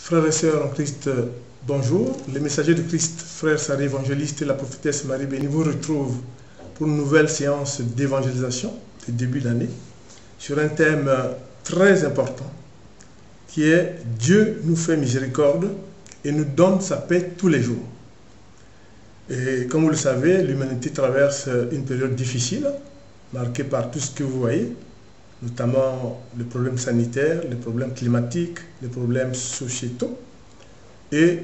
Frères et sœurs en Christ, bonjour. Les messagers de Christ, frères Sarah évangéliste et la prophétesse Marie Béni vous retrouvent pour une nouvelle séance d'évangélisation de début d'année sur un thème très important qui est Dieu nous fait miséricorde et nous donne sa paix tous les jours. Et comme vous le savez, l'humanité traverse une période difficile, marquée par tout ce que vous voyez, notamment les problèmes sanitaires, les problèmes climatiques, les problèmes sociétaux. Et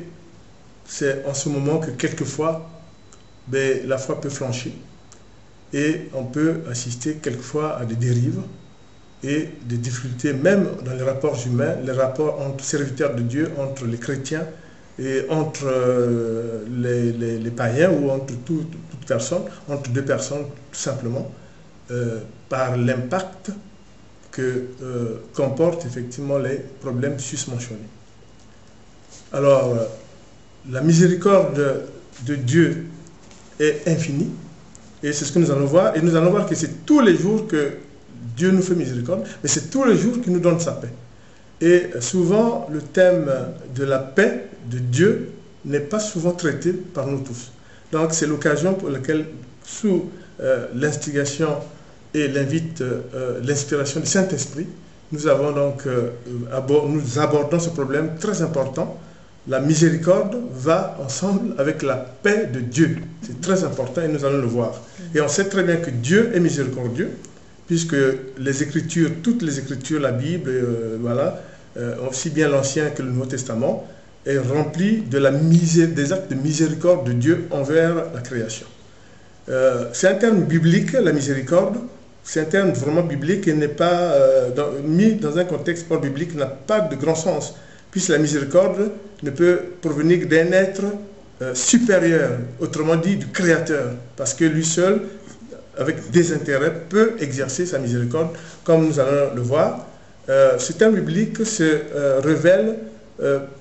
c'est en ce moment que quelquefois, la foi peut flancher et on peut assister quelquefois à des dérives et des difficultés, même dans les rapports humains, les rapports entre serviteurs de Dieu, entre les chrétiens et entre les païens ou entre toute personne, entre deux personnes tout simplement, par l'impact que comportent effectivement les problèmes susmentionnés. Alors, la miséricorde de Dieu est infinie, et c'est ce que nous allons voir, et nous allons voir que c'est tous les jours que Dieu nous fait miséricorde, mais c'est tous les jours qu'il nous donne sa paix. Et souvent, le thème de la paix de Dieu n'est pas souvent traité par nous tous. Donc, c'est l'occasion pour laquelle, sous l'instigation et l'inspiration du Saint-Esprit, nous abordons ce problème très important. La miséricorde va ensemble avec la paix de Dieu. C'est très important et nous allons le voir. Et on sait très bien que Dieu est miséricordieux, puisque les Écritures, toutes les Écritures, la Bible, aussi bien l'Ancien que le Nouveau Testament, est rempli des actes de miséricorde de Dieu envers la création. C'est un terme biblique, la miséricorde. C'est un terme vraiment biblique et n'est pas mis dans un contexte hors biblique, n'a pas de grand sens, puisque la miséricorde ne peut provenir d'un être supérieur, autrement dit du Créateur, parce que lui seul, avec des intérêts, peut exercer sa miséricorde, comme nous allons le voir. Ce terme biblique se révèle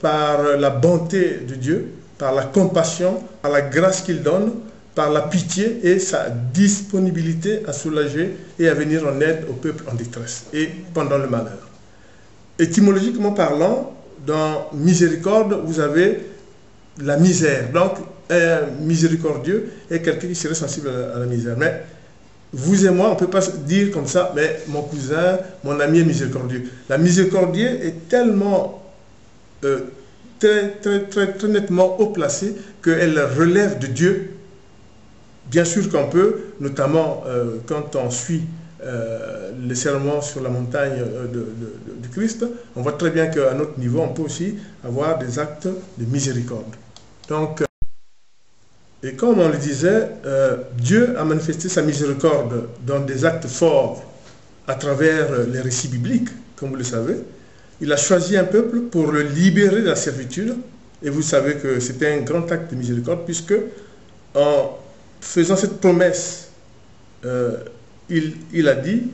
par la bonté de Dieu, par la compassion, par la grâce qu'il donne, par la pitié et sa disponibilité à soulager et à venir en aide au peuple en détresse et pendant le malheur. Étymologiquement parlant, dans miséricorde, vous avez la misère. Donc, un miséricordieux est quelqu'un qui serait sensible à la misère. Mais vous et moi, on ne peut pas dire comme ça, mais mon cousin, mon ami est miséricordieux. La miséricordieux est tellement très nettement haut placée qu'elle relève de Dieu. Bien sûr qu'on peut, notamment quand on suit les sermons sur la montagne de Christ, on voit très bien qu'à notre niveau, on peut aussi avoir des actes de miséricorde. Donc, et comme on le disait, Dieu a manifesté sa miséricorde dans des actes forts à travers les récits bibliques, comme vous le savez. Il a choisi un peuple pour le libérer de la servitude, et vous savez que c'était un grand acte de miséricorde, puisque en faisant cette promesse, il a dit,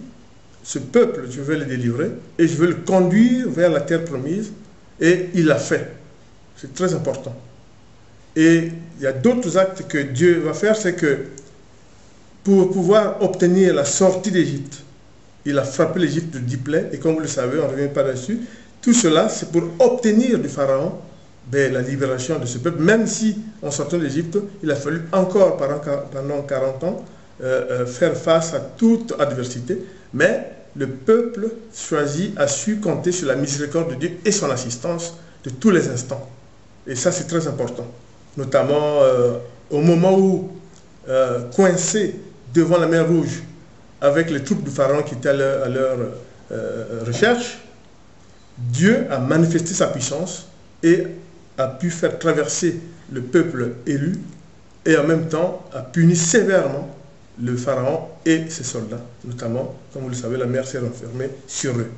ce peuple, je vais le délivrer et je vais le conduire vers la terre promise, et il l'a fait. C'est très important. Et il y a d'autres actes que Dieu va faire, c'est que pour pouvoir obtenir la sortie d'Égypte, il a frappé l'Égypte de 10 plaies, et comme vous le savez, on ne revient pas là-dessus, tout cela c'est pour obtenir du Pharaon la libération de ce peuple, même si en sortant d'Égypte, il a fallu encore pendant 40 ans faire face à toute adversité, mais le peuple choisi a su compter sur la miséricorde de Dieu et son assistance de tous les instants. Et ça c'est très important, notamment au moment où, coincé devant la mer Rouge, avec les troupes du Pharaon qui étaient à leur recherche, Dieu a manifesté sa puissance et a pu faire traverser le peuple élu et en même temps a puni sévèrement le Pharaon et ses soldats, notamment, comme vous le savez, la mer s'est renfermée sur eux.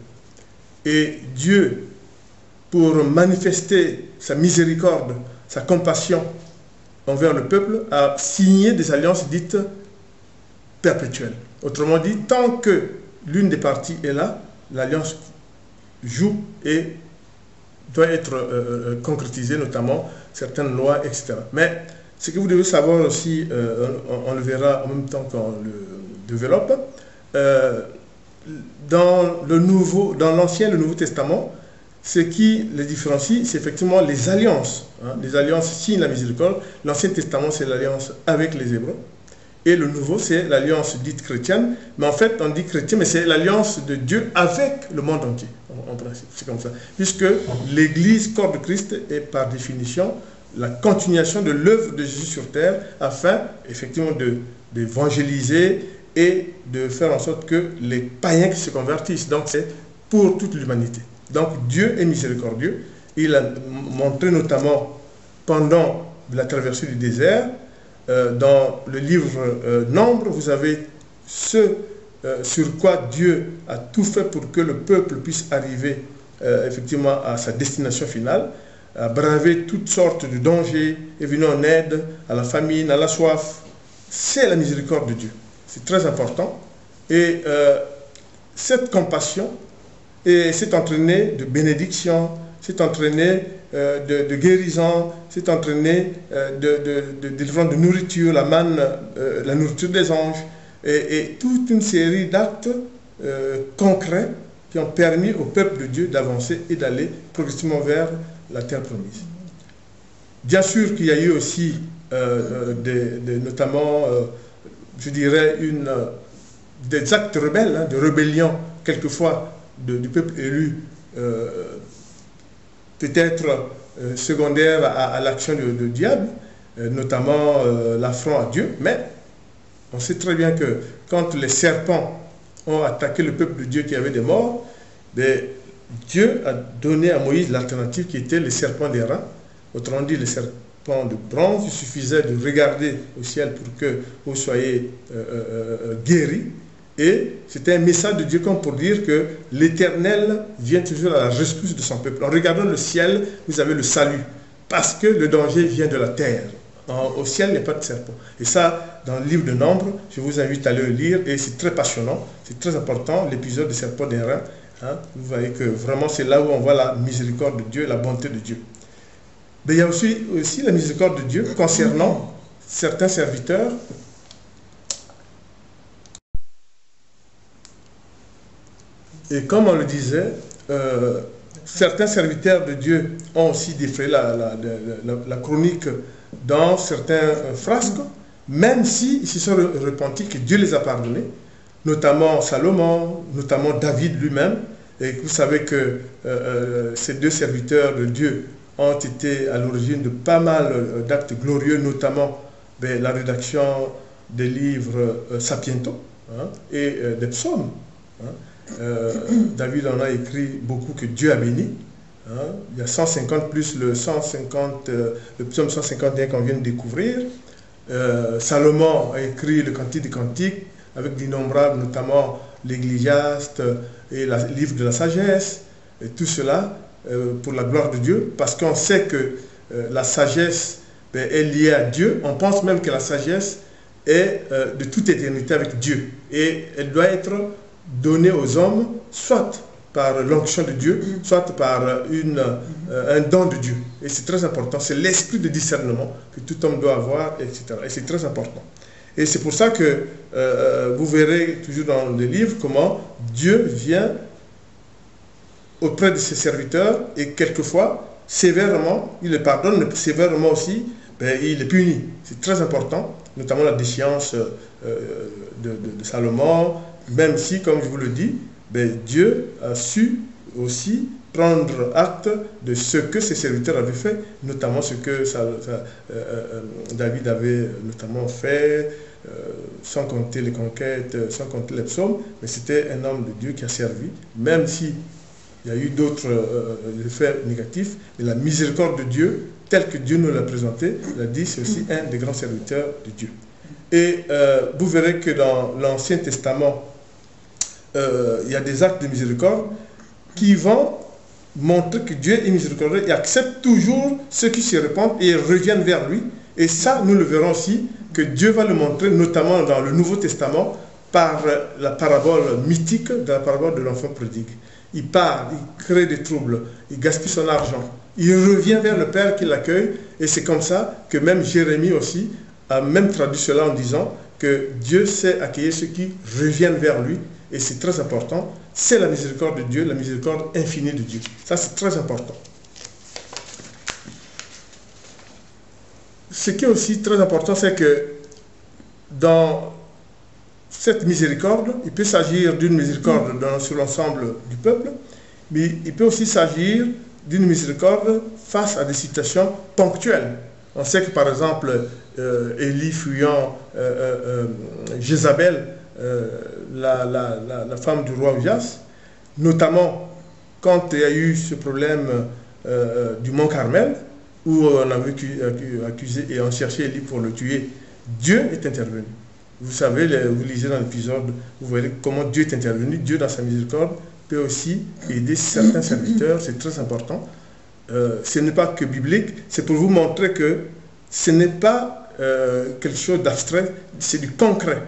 Et Dieu, pour manifester sa miséricorde, sa compassion envers le peuple, a signé des alliances dites perpétuelles. Autrement dit, tant que l'une des parties est là, l'alliance joue et doit être concrétisée, notamment certaines lois, etc. Mais ce que vous devez savoir aussi, on le verra en même temps qu'on le développe, dans l'Ancien et le Nouveau Testament, ce qui les différencie, c'est effectivement les alliances. Hein. Les alliances signent la miséricorde. L'Ancien Testament, c'est l'alliance avec les Hébreux. Et le Nouveau, c'est l'alliance dite chrétienne. Mais en fait, on dit chrétien, mais c'est l'alliance de Dieu avec le monde entier, en principe. C'est comme ça. Puisque l'Église, corps de Christ, est par définition la continuation de l'œuvre de Jésus sur terre, afin, effectivement, d'évangéliser et de faire en sorte que les païens qui se convertissent. Donc, c'est pour toute l'humanité. Donc, Dieu est miséricordieux. Il a montré notamment pendant la traversée du désert, dans le livre Nombre, vous avez ce sur quoi Dieu a tout fait pour que le peuple puisse arriver effectivement à sa destination finale, à braver toutes sortes de dangers, et venir en aide à la famine, à la soif. C'est la miséricorde de Dieu. C'est très important. Et cette compassion s'est entraînée de bénédiction, s'est entraînée de guérison, s'est entraînée de délivrance de nourriture, la manne, la nourriture des anges, et toute une série d'actes concrets qui ont permis au peuple de Dieu d'avancer et d'aller progressivement vers la terre promise. Bien sûr qu'il y a eu aussi notamment, je dirais, des actes rebelles, hein, de rébellion, quelquefois, du peuple élu, peut-être secondaire à l'action du diable, notamment l'affront à Dieu, mais on sait très bien que quand les serpents ont attaqué le peuple de Dieu qui avait des morts, Dieu a donné à Moïse l'alternative qui était les serpents d'airain, autrement dit les serpents de bronze. Il suffisait de regarder au ciel pour que vous soyez guéris. Et c'était un message de Dieu comme pour dire que l'Éternel vient toujours à la rescousse de son peuple. En regardant le ciel, vous avez le salut, parce que le danger vient de la terre. Au ciel, il n'y a pas de serpent. Et ça, dans le livre de Nombre, je vous invite à le lire, et c'est très passionnant, c'est très important, l'épisode des serpents d'airain. Hein, vous voyez que vraiment c'est là où on voit la miséricorde de Dieu, la bonté de Dieu. Mais il y a aussi la miséricorde de Dieu concernant certains serviteurs. Et comme on le disait, certains serviteurs de Dieu ont aussi défrayé la chronique dans certains frasques, même s'ils se sont repentis que Dieu les a pardonnés, notamment Salomon, notamment David lui-même. Et vous savez que ces deux serviteurs de Dieu ont été à l'origine de pas mal d'actes glorieux, notamment la rédaction des livres Sapiento, hein, et des psaumes. Hein. David en a écrit beaucoup que Dieu a béni. Hein. Il y a 150 plus le psaume 151 qu'on vient de découvrir. Salomon a écrit le Cantique des Cantiques avec d'innombrables, notamment l'Ecclésiaste et le livre de la sagesse, et tout cela pour la gloire de Dieu, parce qu'on sait que la sagesse est liée à Dieu. On pense même que la sagesse est de toute éternité avec Dieu, et elle doit être donnée aux hommes, soit par l'onction de Dieu, soit par un don de Dieu. Et c'est très important, c'est l'esprit de discernement que tout homme doit avoir, etc. Et c'est très important. Et c'est pour ça que vous verrez toujours dans les livres comment Dieu vient auprès de ses serviteurs et quelquefois, sévèrement, il les pardonne, mais sévèrement aussi, il les punit. C'est très important, notamment la déchéance de Salomon, même si, comme je vous le dis, Dieu a su aussi prendre acte de ce que ses serviteurs avaient fait, notamment ce que David avait notamment fait, sans compter les conquêtes, sans compter les psaumes, mais c'était un homme de Dieu qui a servi, même si il y a eu d'autres effets négatifs, mais la miséricorde de Dieu, telle que Dieu nous l'a présentée, l'a dit, c'est aussi un des grands serviteurs de Dieu. Et vous verrez que dans l'Ancien Testament, il y a des actes de miséricorde qui vont montrer que Dieu est miséricordieux et accepte toujours ceux qui se répandent et reviennent vers lui. Et ça, nous le verrons aussi, que Dieu va le montrer, notamment dans le Nouveau Testament, par la parabole mythique de la parabole de l'enfant prodigue. Il part, il crée des troubles, il gaspille son argent, il revient vers le Père qui l'accueille, et c'est comme ça que même Jérémie aussi a même traduit cela en disant que Dieu sait accueillir ceux qui reviennent vers lui, et c'est très important, c'est la miséricorde de Dieu, la miséricorde infinie de Dieu. Ça, c'est très important. Ce qui est aussi très important, c'est que dans cette miséricorde, il peut s'agir d'une miséricorde sur l'ensemble du peuple, mais il peut aussi s'agir d'une miséricorde face à des situations ponctuelles. On sait que par exemple, Élie fuyant Jézabel, la femme du roi Uzias, notamment quand il y a eu ce problème du Mont Carmel, où on avait accusé et on cherchait Élie pour le tuer, Dieu est intervenu. Vous savez, vous lisez dans l'épisode, vous voyez comment Dieu est intervenu. Dieu, dans sa miséricorde, peut aussi aider certains serviteurs, c'est très important. Ce n'est pas que biblique, c'est pour vous montrer que ce n'est pas quelque chose d'abstrait, c'est du concret.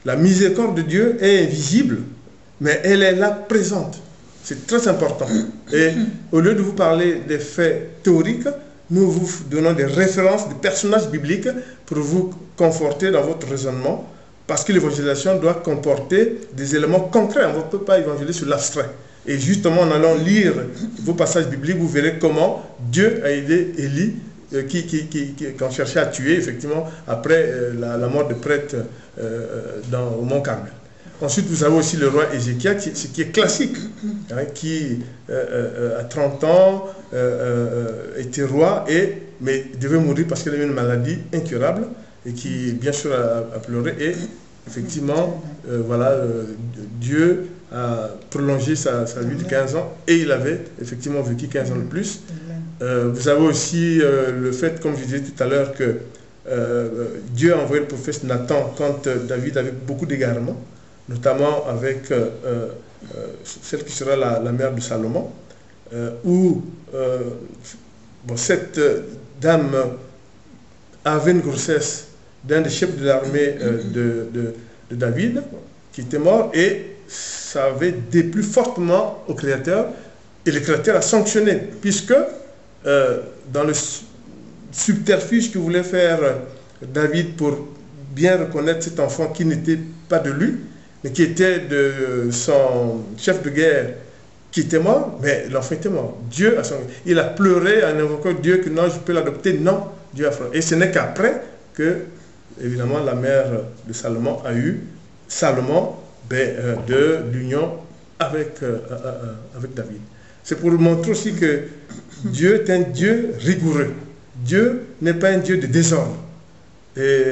La miséricorde de Dieu est invisible, mais elle est là présente. C'est très important. Et au lieu de vous parler des faits théoriques, nous vous donnons des références, des personnages bibliques pour vous conforter dans votre raisonnement, parce que l'évangélisation doit comporter des éléments concrets. On ne peut pas évangéliser sur l'abstrait. Et justement, en allant lire vos passages bibliques, vous verrez comment Dieu a aidé Élie, qu'on cherchait à tuer, effectivement, après la mort de prêtre au Mont Carmel. Ensuite, vous avez aussi le roi Ézéchiel, ce qui est classique, hein, qui, à 30 ans, était roi, mais devait mourir parce qu'il avait une maladie incurable, et qui, bien sûr, a pleuré. Et, effectivement, voilà, Dieu a prolongé sa vie de 15 ans, et il avait, effectivement, vécu 15 ans de plus. Vous avez aussi le fait, comme je disais tout à l'heure, que Dieu a envoyé le prophète Nathan quand David avait beaucoup d'égarements, notamment avec celle qui sera la mère de Salomon, où cette dame avait une grossesse d'un des chefs de l'armée de David, qui était mort, et ça avait déplu fortement au Créateur, et le Créateur a sanctionné, puisque dans le subterfuge que voulait faire David pour bien reconnaître cet enfant qui n'était pas de lui, mais qui était de son chef de guerre qui était mort, mais l'enfant était mort. Dieu il a pleuré en invoquant Dieu que non, je peux l'adopter. Non, Dieu a fait. Et ce n'est qu'après que, évidemment, la mère de Salomon a eu Salomon de l'union avec David. C'est pour montrer aussi que Dieu est un Dieu rigoureux. Dieu n'est pas un Dieu de désordre. Et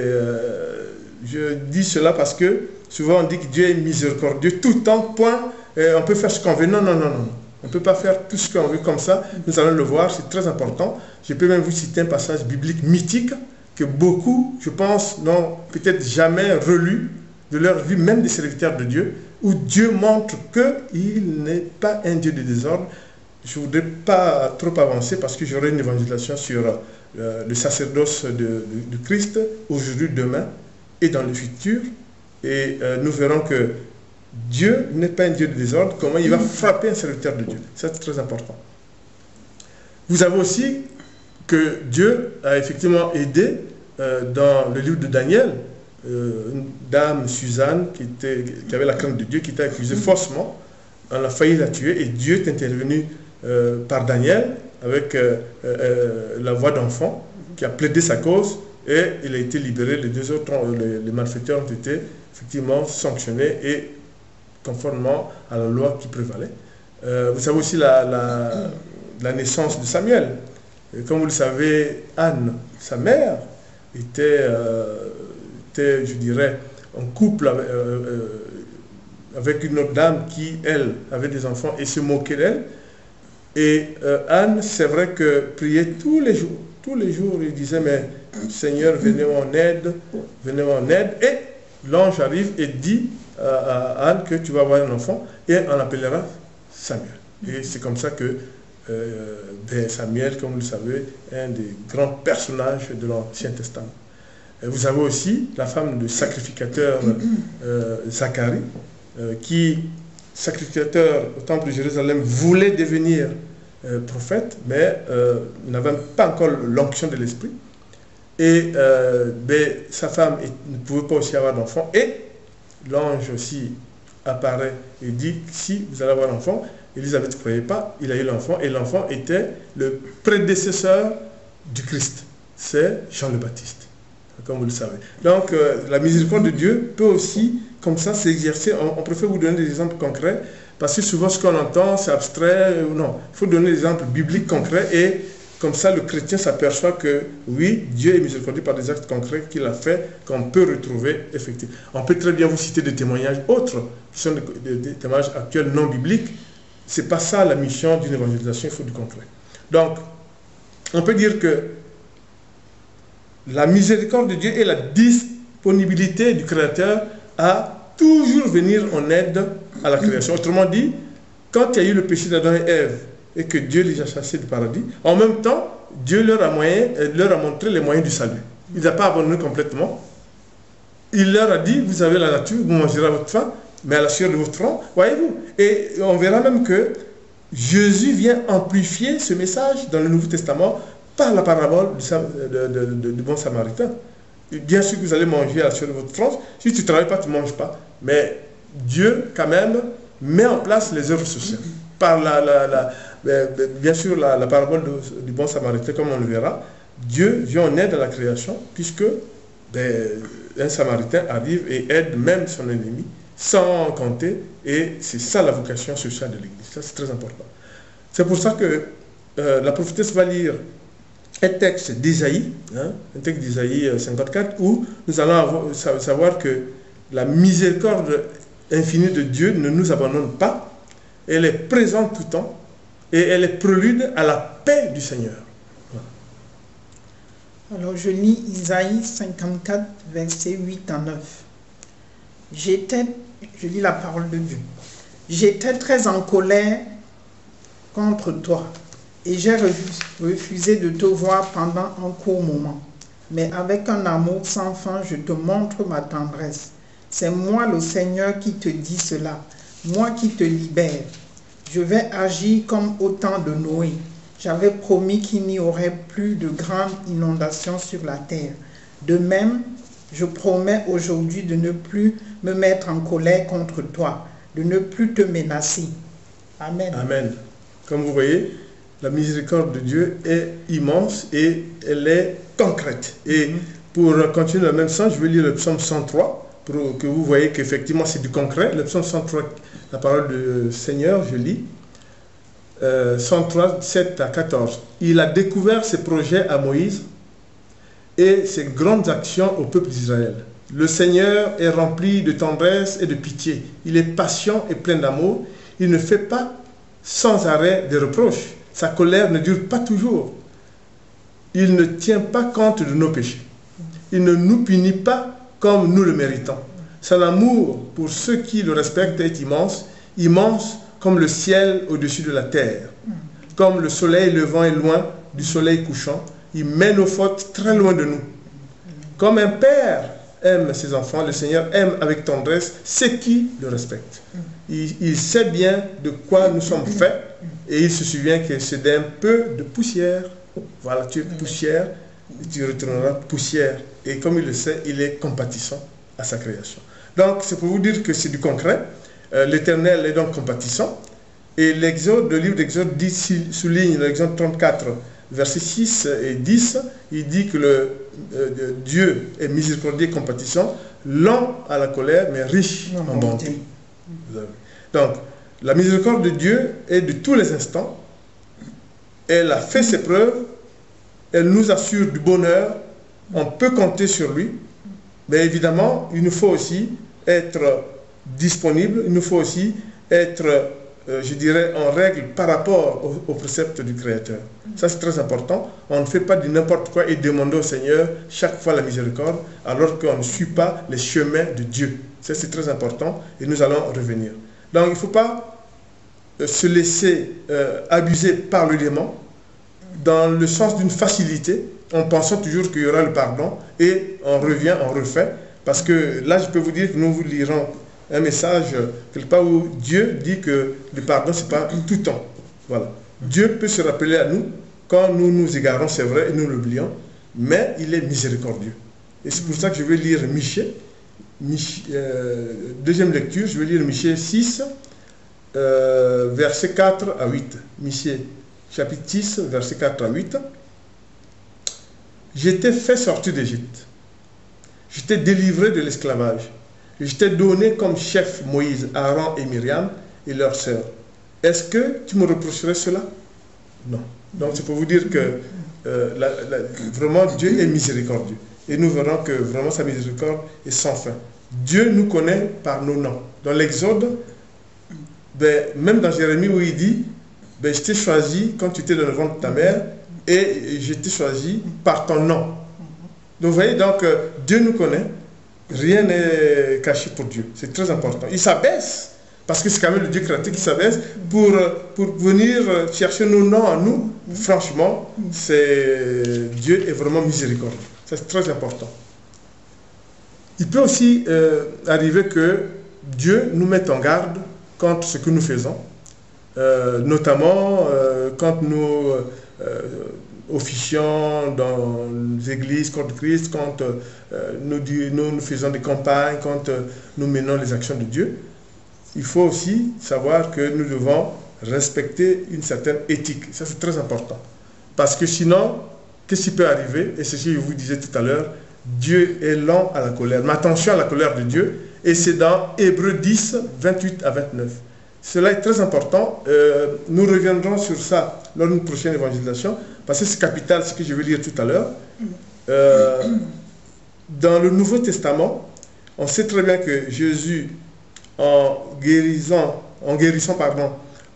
je dis cela parce que souvent on dit que Dieu est miséricordieux tout le temps, point, on peut faire ce qu'on veut. Non, non, non, non. On ne peut pas faire tout ce qu'on veut comme ça. Nous allons le voir, c'est très important. Je peux même vous citer un passage biblique mythique que beaucoup, je pense, n'ont peut-être jamais relu de leur vie, même des serviteurs de Dieu, où Dieu montre qu'il n'est pas un Dieu de désordre. Je ne voudrais pas trop avancer parce que j'aurai une évangélisation sur le sacerdoce de Christ, aujourd'hui, demain et dans le futur. Et nous verrons que Dieu n'est pas un Dieu de désordre, comment il va frapper un serviteur de Dieu. Ça, c'est très important. Vous avez aussi que Dieu a effectivement aidé dans le livre de Daniel, une dame, Suzanne, qui avait la crainte de Dieu, qui était accusée faussement. On a failli la tuer et Dieu est intervenu par Daniel avec la voix d'enfant qui a plaidé sa cause et il a été libéré. Les deux autres, les malfaiteurs ont été effectivement sanctionnés et conformément à la loi qui prévalait. Vous savez aussi la naissance de Samuel. Et comme vous le savez, Anne, sa mère, était, je dirais, en couple avec une autre dame qui, elle, avait des enfants et se moquait d'elle. Et Anne, c'est vrai que priait tous les jours, il disait, mais Seigneur, venez en aide, et l'ange arrive et dit à Anne que tu vas avoir un enfant, et on l'appellera Samuel. Et c'est comme ça que Samuel, comme vous le savez, est un des grands personnages de l'Ancien Testament. Et vous avez aussi la femme du sacrificateur Zacharie, qui, sacrificateur au temple de Jérusalem, voulait devenir prophète, mais n'avait pas encore l'onction de l'esprit. Et sa femme ne pouvait pas aussi avoir d'enfant. Et l'ange aussi apparaît et dit, si vous allez avoir un enfant, Élisabeth ne croyait pas, il a eu l'enfant, et l'enfant était le prédécesseur du Christ. C'est Jean le Baptiste, comme vous le savez. Donc, la miséricorde de Dieu peut aussi, comme ça, s'exercer. On préfère vous donner des exemples concrets, parce que souvent, ce qu'on entend, c'est abstrait. Non, il faut donner des exemples bibliques concrets, et comme ça, le chrétien s'aperçoit que, oui, Dieu est miséricordieux par des actes concrets qu'il a fait, qu'on peut retrouver effectivement. On peut très bien vous citer des témoignages autres, qui sont des témoignages actuels non bibliques. Ce n'est pas ça la mission d'une évangélisation, il faut du concret. Donc, on peut dire que la miséricorde de Dieu et la disponibilité du Créateur à toujours venir en aide à la création. Autrement dit, quand il y a eu le péché d'Adam et Ève et que Dieu les a chassés du paradis, en même temps, Dieu leur a montré les moyens du salut. Il n'a pas abandonné complètement. Il leur a dit, vous avez la nature, vous mangerez à votre faim, mais à la sueur de votre front, voyez-vous. Et on verra même que Jésus vient amplifier ce message dans le Nouveau Testament par la parabole du bon samaritain. Bien sûr que vous allez manger à la sueur de votre front. Si tu ne travailles pas, tu ne manges pas. Mais Dieu, quand même, met en place les œuvres sociales. Par bien sûr, la parabole du bon samaritain, comme on le verra, Dieu vient en aide à la création, puisque un samaritain arrive et aide même son ennemi, sans compter, et c'est ça la vocation sociale de l'Église. Ça, c'est très important. C'est pour ça que la prophétesse va lire un texte d'Isaïe, un texte d'Isaïe 54, où nous allons savoir que la miséricorde infinie de Dieu ne nous abandonne pas, elle est présente tout le temps, et elle est prélude à la paix du Seigneur. Voilà. Alors je lis Isaïe 54, versets 8 à 9. Je lis la parole de Dieu. J'étais très en colère contre toi, et j'ai refusé de te voir pendant un court moment. Mais avec un amour sans fin, je te montre ma tendresse. C'est moi le Seigneur qui te dit cela, moi qui te libère. Je vais agir comme au temps de Noé. J'avais promis qu'il n'y aurait plus de grandes inondations sur la terre. De même, je promets aujourd'hui de ne plus me mettre en colère contre toi, de ne plus te menacer. Amen. Amen. Comme vous voyez, la miséricorde de Dieu est immense et elle est concrète. Et pour continuer dans le même sens, je vais lire le psaume 103 pour que vous voyez qu'effectivement c'est du concret. Le psaume 103, la parole du Seigneur, je lis. 103, 7 à 14. Il a découvert ses projets à Moïse et ses grandes actions au peuple d'Israël. Le Seigneur est rempli de tendresse et de pitié. Il est patient et plein d'amour. Il ne fait pas sans arrêt des reproches. Sa colère ne dure pas toujours. Il ne tient pas compte de nos péchés. Il ne nous punit pas comme nous le méritons. Son amour pour ceux qui le respectent est immense, immense comme le ciel au-dessus de la terre. Comme le soleil levant est loin du soleil couchant, il met nos fautes très loin de nous. Comme un père aime ses enfants, le Seigneur aime avec tendresse ceux qui le respectent. Il sait bien de quoi nous sommes faits et il se souvient que c'est d'un peu de poussière. Voilà, tu es poussière, tu retourneras poussière. Et comme il le sait, il est compatissant à sa création. Donc, c'est pour vous dire que c'est du concret. L'Éternel est donc compatissant. Et l'Exode, le livre d'Exode souligne, l'Exode 34, versets 6 et 10, il dit que Dieu est miséricordieux et compatissant, lent à la colère, mais riche en bonté. Donc, la miséricorde de Dieu est de tous les instants. Elle a fait ses preuves. Elle nous assure du bonheur. On peut compter sur lui. Mais évidemment, il nous faut aussi être disponible. Il nous faut aussi être, je dirais, en règle par rapport aux préceptes du Créateur. Ça, c'est très important. On ne fait pas du n'importe quoi et demander au Seigneur chaque fois la miséricorde, alors qu'on ne suit pas les chemins de Dieu. Ça, c'est très important et nous allons revenir. Donc, il ne faut pas se laisser abuser par le démon dans le sens d'une facilité, en pensant toujours qu'il y aura le pardon, et on revient, on refait. Parce que là, je peux vous dire que nous vous lirons un message quelque part où Dieu dit que le pardon, ce n'est pas tout le temps. Voilà. Dieu peut se rappeler à nous quand nous nous égarons, c'est vrai, et nous l'oublions, mais il est miséricordieux. Et c'est pour ça que je vais lire Michée, deuxième lecture, je vais lire Michée 6, versets 4 à 8. Michée, chapitre 6, versets 4 à 8. Je t'ai fait sortir d'Égypte. Je t'ai délivré de l'esclavage. Je t'ai donné comme chef Moïse, Aaron et Myriam et leurs sœurs. Est-ce que tu me reprocherais cela? Non. Donc c'est pour vous dire que vraiment Dieu est miséricordieux. Et nous verrons que vraiment sa miséricorde est sans fin. Dieu nous connaît par nos noms. Dans l'Exode, même dans Jérémie où il dit, je t'ai choisi quand tu étais dans le ventre de ta mère et je t'ai choisi par ton nom. Donc vous voyez, donc Dieu nous connaît. Rien n'est caché pour Dieu. C'est très important. Il s'abaisse, parce que c'est quand même le Dieu créateur qui s'abaisse pour venir chercher nos noms à nous. Franchement, Dieu est vraiment miséricordieux. C'est très important. Il peut aussi arriver que Dieu nous mette en garde contre ce que nous faisons, notamment quand nous officions dans les églises contre Christ, quand nous faisons des campagnes, quand nous menons les actions de Dieu. Il faut aussi savoir que nous devons respecter une certaine éthique. Ça, c'est très important. Parce que sinon, qu'est-ce qui peut arriver? Et c'est ce que je vous disais tout à l'heure, Dieu est lent à la colère. Mais attention à la colère de Dieu. Et c'est dans Hébreux 10, 28 à 29. Cela est très important. Nous reviendrons sur ça lors d'une prochaine évangélisation, parce que c'est capital ce que je vais lire tout à l'heure. Dans le Nouveau Testament, on sait très bien que Jésus, en guérissant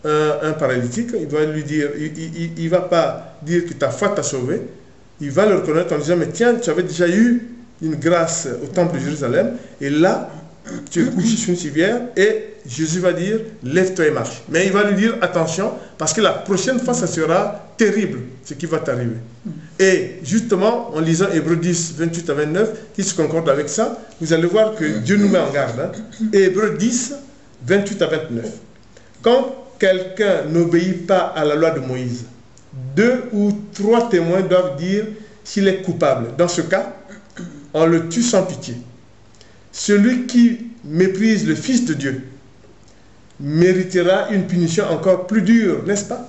un paralytique, il va lui dire, il ne va pas dire que ta foi t'a sauvé, il va le reconnaître en disant, mais tiens, tu avais déjà eu une grâce au temple de Jérusalem, et là, tu es couché sur une civière, et Jésus va dire, lève-toi et marche. Mais il va lui dire, attention, parce que la prochaine fois, ça sera terrible, ce qui va t'arriver. Et justement, en lisant Hébreux 10, 28 à 29, qui se concorde avec ça, vous allez voir que Dieu nous met en garde. Hein. Hébreux 10, 28 à 29. Quand quelqu'un n'obéit pas à la loi de Moïse, 2 ou 3 témoins doivent dire s'il est coupable. Dans ce cas, on le tue sans pitié. Celui qui méprise le Fils de Dieu méritera une punition encore plus dure, n'est-ce pas?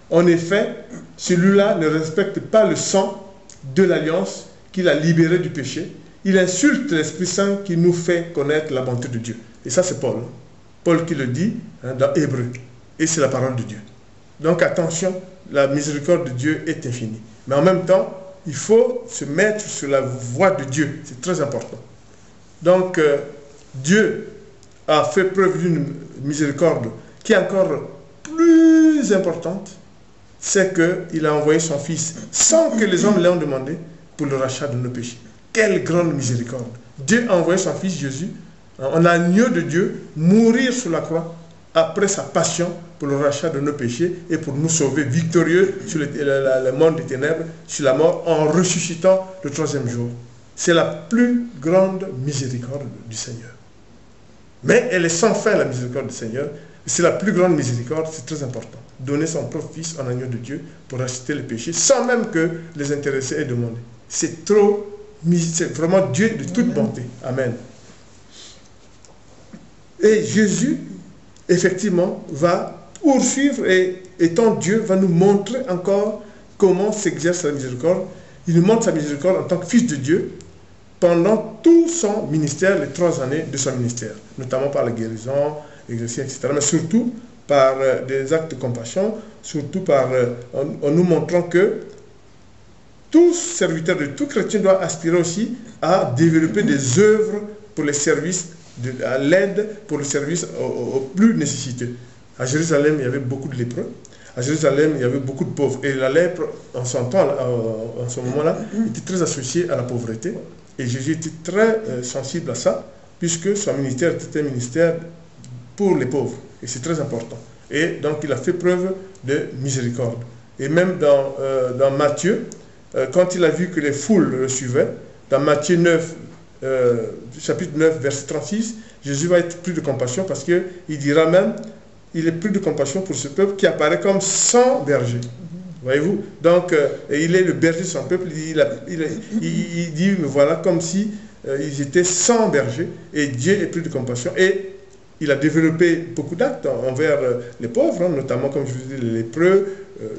En effet, celui-là ne respecte pas le sang de l'alliance qu'il a libéré du péché. Il insulte l'Esprit Saint qui nous fait connaître la bonté de Dieu. Et ça, c'est Paul. Paul qui le dit dans Hébreux. Et c'est la parole de Dieu. Donc attention, la miséricorde de Dieu est infinie. Mais en même temps, il faut se mettre sur la voie de Dieu. C'est très important. Donc, Dieu a fait preuve d'une miséricorde qui est encore plus importante. C'est qu'il a envoyé son Fils sans que les hommes l'aient demandé pour le rachat de nos péchés. Quelle grande miséricorde! Dieu a envoyé son Fils Jésus, en agneau de Dieu, mourir sur la croix après sa passion pour le rachat de nos péchés et pour nous sauver victorieux sur le monde des ténèbres, sur la mort, en ressuscitant le 3e jour. C'est la plus grande miséricorde du Seigneur. Mais elle est sans fin, la miséricorde du Seigneur. C'est la plus grande miséricorde, c'est très important. Donner son propre Fils en agneau de Dieu pour racheter les péchés, sans même que les intéressés aient demandé. C'est vraiment Dieu de toute bonté. Amen. Et Jésus, effectivement, va poursuivre et étant Dieu, va nous montrer encore comment s'exerce la miséricorde. Il nous montre sa miséricorde en tant que Fils de Dieu pendant tout son ministère, les 3 années de son ministère, notamment par la guérison, l'exercice, etc. Mais surtout par des actes de compassion, surtout en nous montrant que tout serviteur de tout chrétien doit aspirer aussi à développer des œuvres pour les services, à l'aide, pour le service aux plus nécessités. À Jérusalem, il y avait beaucoup de lépreux. À Jérusalem, il y avait beaucoup de pauvres. Et la lèpre, en son temps, en ce moment-là, était très associée à la pauvreté. Et Jésus était très sensible à ça, puisque son ministère était un ministère pour les pauvres. Et c'est très important. Et donc, il a fait preuve de miséricorde. Et même dans Matthieu, quand il a vu que les foules le suivaient, dans Matthieu 9, chapitre 9, verset 36, Jésus va être pris de compassion parce qu'il dira même, il est pris de compassion pour ce peuple qui apparaît comme sans berger. Voyez-vous? Donc, il est le berger de son peuple. Il dit, me voilà comme si ils étaient sans berger, et Dieu est pris de compassion, et il a développé beaucoup d'actes envers les pauvres, hein, notamment, comme je vous dis, les lépreux,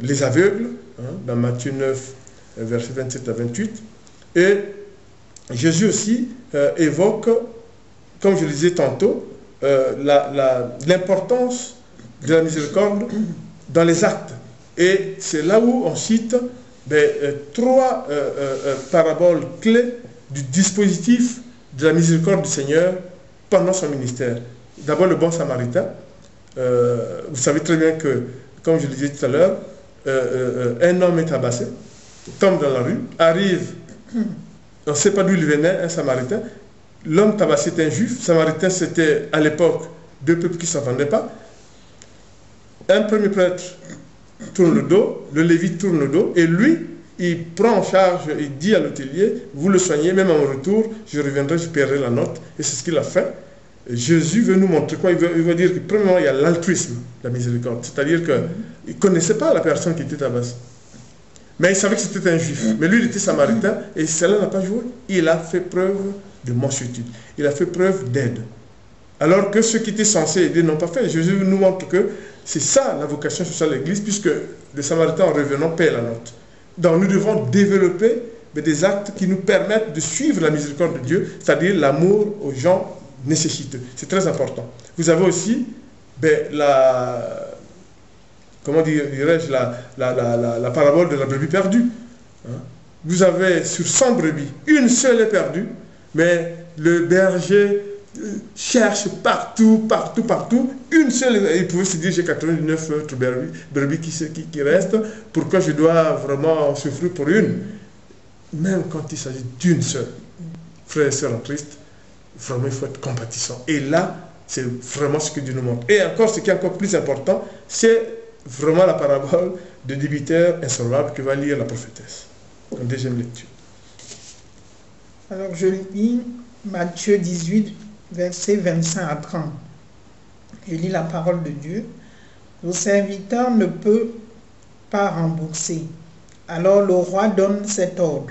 les aveugles, hein, dans Matthieu 9, versets 27 à 28. Et Jésus aussi évoque, comme je le disais tantôt, l'importance de la miséricorde dans les actes. Et c'est là où on cite trois paraboles clés du dispositif de la miséricorde du Seigneur pendant son ministère. D'abord, le bon samaritain. Vous savez très bien que, comme je le disais tout à l'heure, un homme est tabassé, tombe dans la rue, arrive, on ne sait pas d'où il venait, un samaritain. L'homme tabassé est un juif. Samaritain, c'était à l'époque deux peuples qui ne s'entendaient pas. Un premier prêtre tourne le dos, le lévite tourne le dos, et lui, il prend en charge, il dit à l'hôtelier, vous le soignez, même en retour, je reviendrai, je paierai la note. Et c'est ce qu'il a fait. Jésus veut nous montrer quoi? Il veut dire que, premièrement, il y a l'altruisme, la miséricorde. C'est-à-dire qu'il ne connaissait pas la personne qui était tabassée. Mais il savait que c'était un juif. Mais lui, il était samaritain, et cela n'a pas joué. Il a fait preuve de mansuétude. Il a fait preuve d'aide. Alors que ceux qui étaient censés aider n'ont pas fait. Jésus nous montre que c'est ça la vocation sociale de l'Église, puisque les Samaritains, en revenant, paient la note. Donc nous devons développer des actes qui nous permettent de suivre la miséricorde de Dieu, c'est-à-dire l'amour aux gens nécessiteux. C'est très important. Vous avez aussi comment dirais-je, la parabole de la brebis perdue. Hein? Vous avez sur 100 brebis, une seule est perdue, mais le berger cherche partout, une seule, il pouvait se dire j'ai 99 autres brebis qui restent, pourquoi je dois vraiment souffrir pour une? Même quand il s'agit d'une seule, frères et sœurs en Christ, vraiment il faut être compatissant. Et là, c'est vraiment ce que Dieu nous montre. Et encore, ce qui est encore plus important, c'est vraiment la parabole de débiteur insolvable que va lire la prophétesse. En deuxième lecture. Alors je lis Matthieu 18, versets 25 à 30. Je lis la parole de Dieu. Le serviteur ne peut pas rembourser. Alors le roi donne cet ordre.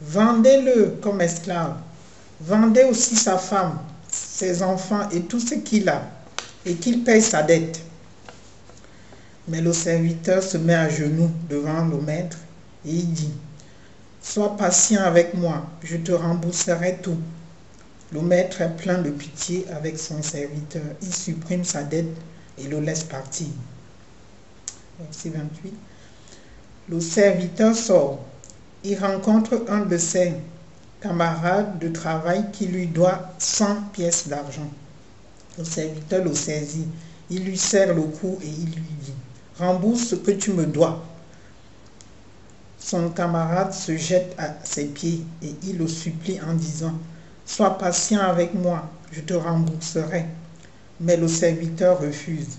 Vendez-le comme esclave. Vendez aussi sa femme, ses enfants et tout ce qu'il a, et qu'il paye sa dette. Mais le serviteur se met à genoux devant le maître et il dit, sois patient avec moi, je te rembourserai tout. Le maître est plein de pitié avec son serviteur. Il supprime sa dette et le laisse partir. Verset 28. Le serviteur sort. Il rencontre un de ses camarades de travail qui lui doit 100 pièces d'argent. Le serviteur le saisit. Il lui serre le cou et il lui dit, rembourse ce que tu me dois. Son camarade se jette à ses pieds et il le supplie en disant, sois patient avec moi, je te rembourserai. Mais le serviteur refuse.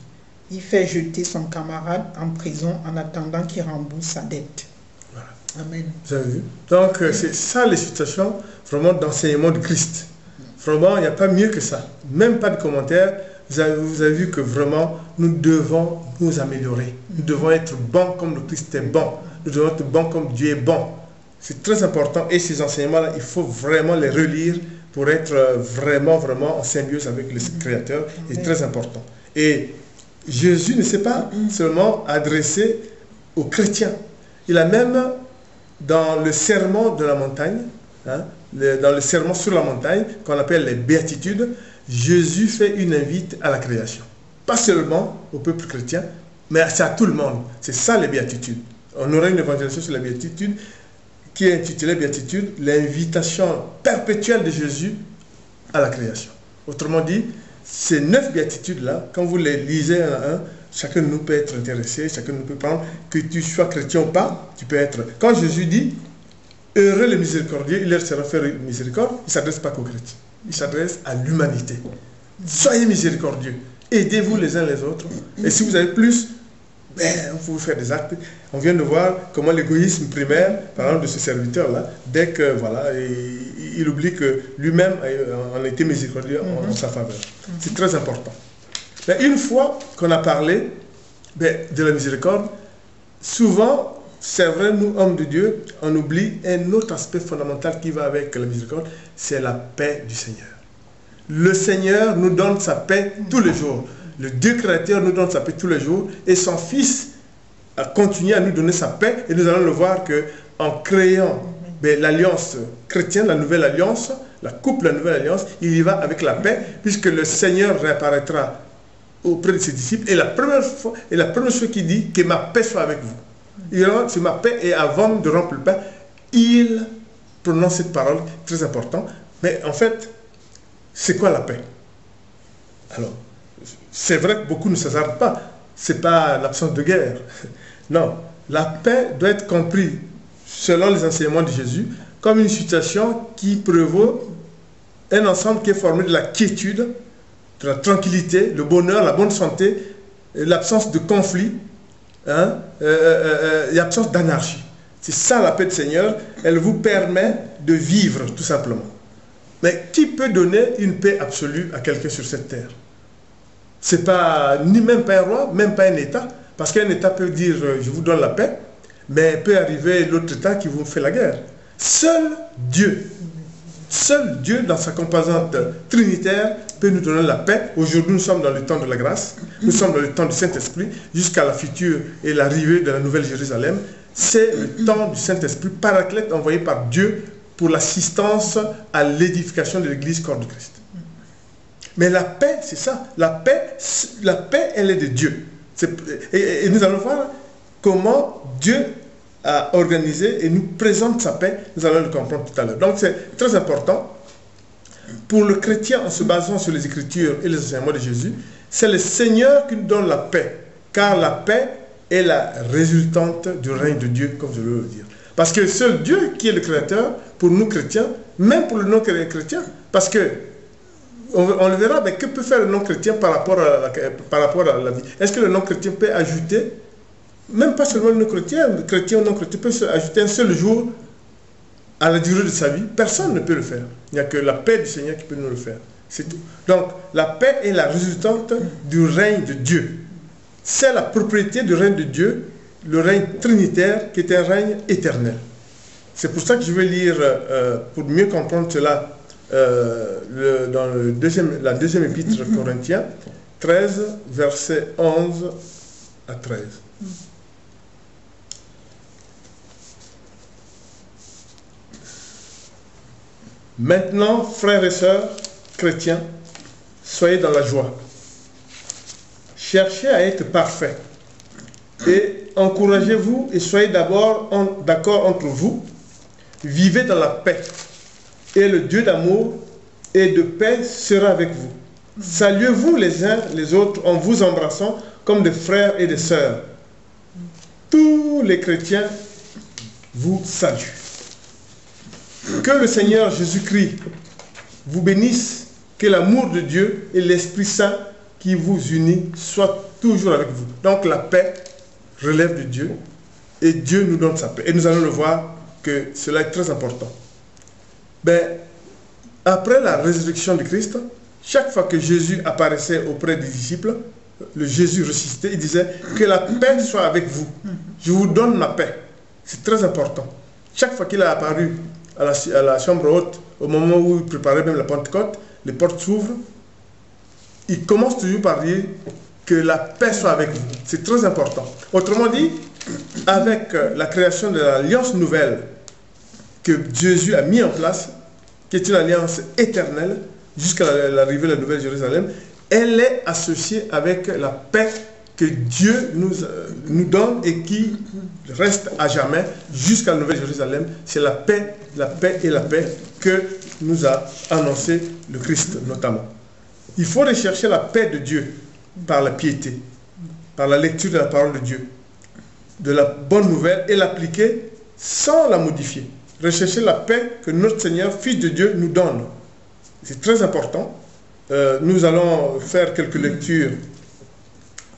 Il fait jeter son camarade en prison en attendant qu'il rembourse sa dette. Voilà. Amen. Vous avez vu? Donc, c'est ça les situations vraiment d'enseignement de Christ. Vraiment, il n'y a pas mieux que ça. Même pas de commentaires. Vous avez vu que vraiment, nous devons nous améliorer. Nous devons être bons comme le Christ est bon. Nous devons être bons comme Dieu est bon. C'est très important. Et ces enseignements-là, il faut vraiment les relire pour être vraiment en symbiose avec le Créateur. C'est très important. Et Jésus ne s'est pas seulement adressé aux chrétiens. Il a même, dans le sermon de la montagne, hein, dans le sermon sur la montagne, qu'on appelle les béatitudes, Jésus fait une invite à la création. Pas seulement au peuple chrétien, mais c'est à tout le monde. C'est ça les béatitudes. On aurait une évangélisation sur la béatitude qui est intitulée béatitude, l'invitation perpétuelle de Jésus à la création. Autrement dit, ces 9 béatitudes-là, quand vous les lisez un à un, chacun de nous peut être intéressé, chacun de nous peut prendre, que tu sois chrétien ou pas, tu peux être. Quand Jésus dit, heureux les miséricordieux, il leur sera fait miséricorde, il ne s'adresse pas qu'aux chrétiens, il s'adresse à l'humanité. Soyez miséricordieux, aidez-vous les uns les autres, et si vous avez plus, vous faire des actes. On vient de voir comment l'égoïsme primaire, par exemple, de ce serviteur-là, dès que, voilà, il oublie que lui-même en était miséricordieux en sa faveur. C'est très important. Mais une fois qu'on a parlé de la miséricorde, souvent, c'est vrai, nous, hommes de Dieu, on oublie un autre aspect fondamental qui va avec la miséricorde, c'est la paix du Seigneur. Le Seigneur nous donne sa paix tous les jours. Le Dieu créateur nous donne sa paix tous les jours et son Fils a continué à nous donner sa paix et nous allons le voir qu'en créant l'alliance chrétienne, la nouvelle alliance, la coupe, la nouvelle alliance, il y va avec la paix puisque le Seigneur réapparaîtra auprès de ses disciples et la première chose qu'il dit, que ma paix soit avec vous. Il rentre sur ma paix et avant de rompre le pain, il prononce cette parole très importante. Mais en fait, c'est quoi la paix? Alors, c'est vrai que beaucoup ne s'hasardent pas. Ce n'est pas l'absence de guerre. Non, la paix doit être comprise, selon les enseignements de Jésus, comme une situation qui prévaut un ensemble qui est formé de la quiétude, de la tranquillité, le bonheur, la bonne santé, l'absence de conflit, l'absence d'anarchie. C'est ça la paix du Seigneur. Elle vous permet de vivre, tout simplement. Mais qui peut donner une paix absolue à quelqu'un sur cette terre? Ce n'est pas, ni même pas un roi, même pas un État. Parce qu'un État peut dire, je vous donne la paix, mais peut arriver l'autre État qui vous fait la guerre. Seul Dieu dans sa composante trinitaire peut nous donner la paix. Aujourd'hui, nous sommes dans le temps de la grâce, nous sommes dans le temps du Saint-Esprit, jusqu'à la future et l'arrivée de la Nouvelle Jérusalem. C'est le temps du Saint-Esprit, paraclète envoyé par Dieu pour l'assistance à l'édification de l'Église corps de Christ. Mais la paix, c'est ça. La paix, elle est de Dieu. Et nous allons voir comment Dieu a organisé et nous présente sa paix. Nous allons le comprendre tout à l'heure. Donc c'est très important. Pour le chrétien, en se basant sur les Écritures et les enseignements de Jésus, c'est le Seigneur qui nous donne la paix. Car la paix est la résultante du règne de Dieu, comme je veux le dire. Parce que seul Dieu qui est le Créateur, pour nous chrétiens, même pour le non-chrétien, parce que on le verra, mais que peut faire le non-chrétien par rapport à la vie? Est-ce que le non-chrétien peut ajouter, même pas seulement le non-chrétien, le chrétien ou non-chrétien peut ajouter un seul jour à la durée de sa vie? Personne ne peut le faire. Il n'y a que la paix du Seigneur qui peut nous le faire. C'est tout. Donc, la paix est la résultante du règne de Dieu. C'est la propriété du règne de Dieu, le règne trinitaire, qui est un règne éternel. C'est pour ça que je vais lire, pour mieux comprendre cela, dans la deuxième épître Corinthiens 13, versets 11 à 13. Maintenant, frères et sœurs chrétiens, soyez dans la joie. Cherchez à être parfaits et encouragez-vous et soyez d'abord d'accord entre vous. Vivez dans la paix. Et le Dieu d'amour et de paix sera avec vous. Saluez-vous les uns les autres en vous embrassant comme des frères et des sœurs. Tous les chrétiens vous saluent. Que le Seigneur Jésus-Christ vous bénisse, que l'amour de Dieu et l'Esprit Saint qui vous unit soient toujours avec vous. Donc la paix relève de Dieu et Dieu nous donne sa paix. Et nous allons le voir que cela est très important. Après la résurrection de Christ, chaque fois que Jésus apparaissait auprès des disciples, le Jésus ressuscité, il disait que la paix soit avec vous. Je vous donne ma paix. C'est très important. Chaque fois qu'il est apparu à la chambre haute, au moment où il préparait même la Pentecôte, les portes s'ouvrent, il commence toujours par dire que la paix soit avec vous. C'est très important. Autrement dit, avec la création de l'alliance nouvelle que Jésus a mis en place, qui est une alliance éternelle, jusqu'à l'arrivée de la Nouvelle Jérusalem, elle est associée avec la paix que Dieu nous donne et qui reste à jamais jusqu'à la Nouvelle Jérusalem. C'est la paix et la paix que nous a annoncé le Christ notamment. Il faut rechercher la paix de Dieu par la piété, par la lecture de la parole de Dieu, de la bonne nouvelle et l'appliquer sans la modifier. Rechercher la paix que notre Seigneur, Fils de Dieu, nous donne. C'est très important. Nous allons faire quelques lectures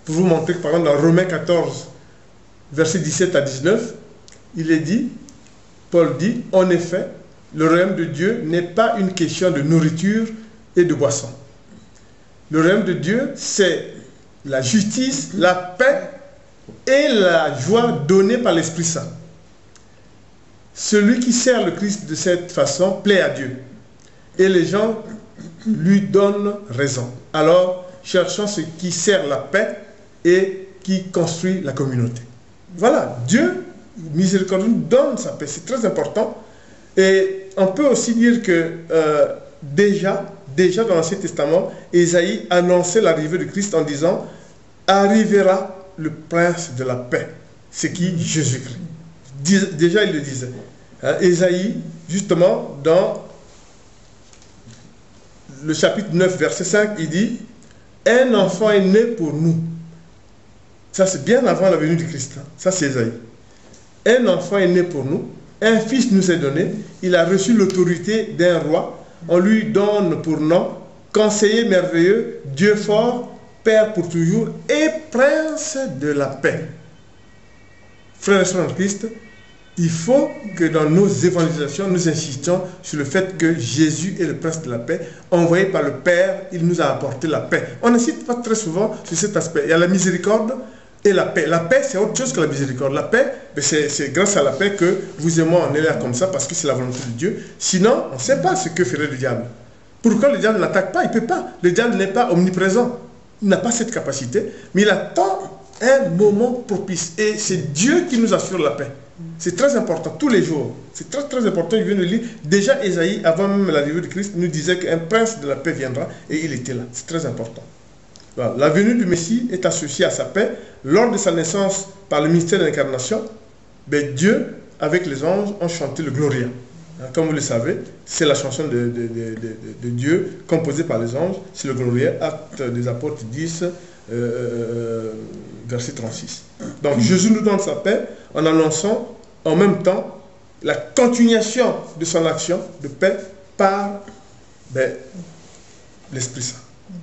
pour vous montrer que, par exemple, dans Romains 14, versets 17 à 19, il est dit, Paul dit, en effet, le royaume de Dieu n'est pas une question de nourriture et de boisson. Le royaume de Dieu, c'est la justice, la paix et la joie donnée par l'Esprit Saint. Celui qui sert le Christ de cette façon plaît à Dieu. Et les gens lui donnent raison. Alors, cherchons ce qui sert la paix et qui construit la communauté. Voilà, Dieu, miséricordieux, nous donne sa paix. C'est très important. Et on peut aussi dire que déjà dans l'Ancien Testament, Ésaïe annonçait l'arrivée de Christ en disant « Arrivera le prince de la paix ». C'est qui? Jésus-Christ. Déjà, il le disait. Ésaïe, justement, dans le chapitre 9, verset 5, il dit « Un enfant est né pour nous ». Ça, c'est bien avant la venue du Christ. Ça, c'est Ésaïe. « Un enfant est né pour nous, un fils nous est donné, il a reçu l'autorité d'un roi, on lui donne pour nom conseiller merveilleux, Dieu fort, Père pour toujours et prince de la paix. » Frères et sœurs en Christ, il faut que dans nos évangélisations, nous insistions sur le fait que Jésus est le prince de la paix. Envoyé par le Père, il nous a apporté la paix. On n'insiste pas très souvent sur cet aspect. Il y a la miséricorde et la paix. La paix, c'est autre chose que la miséricorde. La paix, c'est grâce à la paix que vous et moi, on est là comme ça, parce que c'est la volonté de Dieu. Sinon, on ne sait pas ce que ferait le diable. Pourquoi le diable n'attaque pas? Il ne peut pas. Le diable n'est pas omniprésent. Il n'a pas cette capacité. Mais il attend un moment propice. Et c'est Dieu qui nous assure la paix. C'est très important, tous les jours. C'est très très important, il vient de lire. Déjà, Ésaïe, avant même l'arrivée de Christ, nous disait qu'un prince de la paix viendra et il était là. C'est très important. Voilà. La venue du Messie est associée à sa paix. Lors de sa naissance par le mystère de l'incarnation, Dieu, avec les anges, ont chanté le Gloria. Comme vous le savez, c'est la chanson de Dieu composée par les anges. C'est le Gloria, Actes des Apôtres 10, verset 36. Donc Jésus nous donne sa paix en annonçant en même temps la continuation de son action de paix par l'Esprit Saint,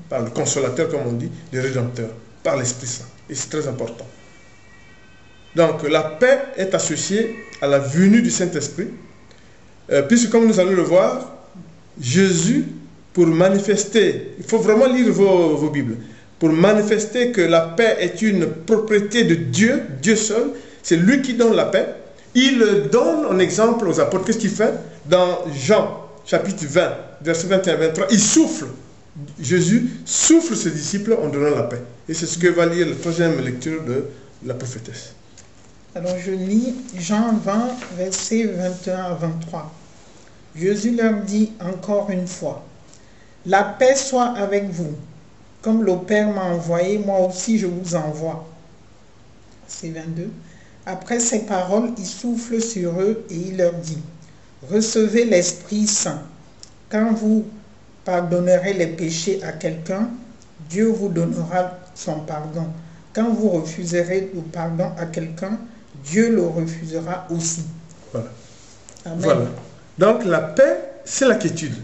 par le consolateur comme on dit, le Rédempteur, par l'Esprit Saint. Et c'est très important. Donc la paix est associée à la venue du Saint-Esprit, puisque comme nous allons le voir, Jésus, pour manifester, il faut vraiment lire vos Bibles, pour manifester que la paix est une propriété de Dieu, Dieu seul, c'est lui qui donne la paix. Il donne en exemple aux apôtres. Qu'est-ce qu'il fait? Dans Jean, chapitre 20, verset 21-23, il souffle. Jésus souffle ses disciples en donnant la paix. Et c'est ce que va lire la troisième lecture de la prophétesse. Alors je lis Jean 20, versets 21 à 23. Jésus leur dit encore une fois, « La paix soit avec vous. Comme le Père m'a envoyé, moi aussi je vous envoie. » C'est 22. Après ces paroles, il souffle sur eux et il leur dit, « Recevez l'Esprit Saint. Quand vous pardonnerez les péchés à quelqu'un, Dieu vous donnera son pardon. Quand vous refuserez le pardon à quelqu'un, Dieu le refusera aussi. » Voilà. Amen. Voilà. Donc la paix, c'est la quiétude.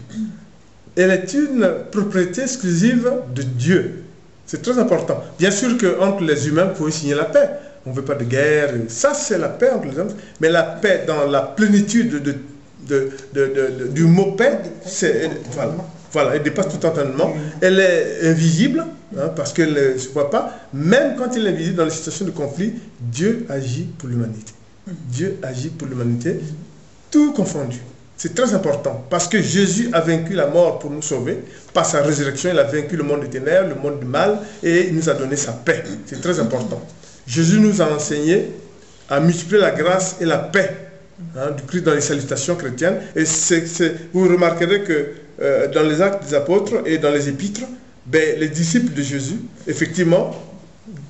Elle est une propriété exclusive de Dieu. C'est très important. Bien sûr qu'entre les humains, vous pouvez signer la paix. On ne veut pas de guerre. Ça, c'est la paix entre les hommes. Mais la paix, dans la plénitude du mot paix, voilà, elle dépasse tout entendement. Elle est invisible, parce qu'elle ne se voit pas. Même quand elle est invisible dans les situations de conflit, Dieu agit pour l'humanité. Dieu agit pour l'humanité, tout confondu. C'est très important parce que Jésus a vaincu la mort pour nous sauver. Par sa résurrection, il a vaincu le monde des ténèbres, le monde du mal et il nous a donné sa paix. C'est très important. Jésus nous a enseigné à multiplier la grâce et la paix du Christ dans les salutations chrétiennes. Et vous remarquerez que dans les actes des apôtres et dans les épîtres, les disciples de Jésus, effectivement,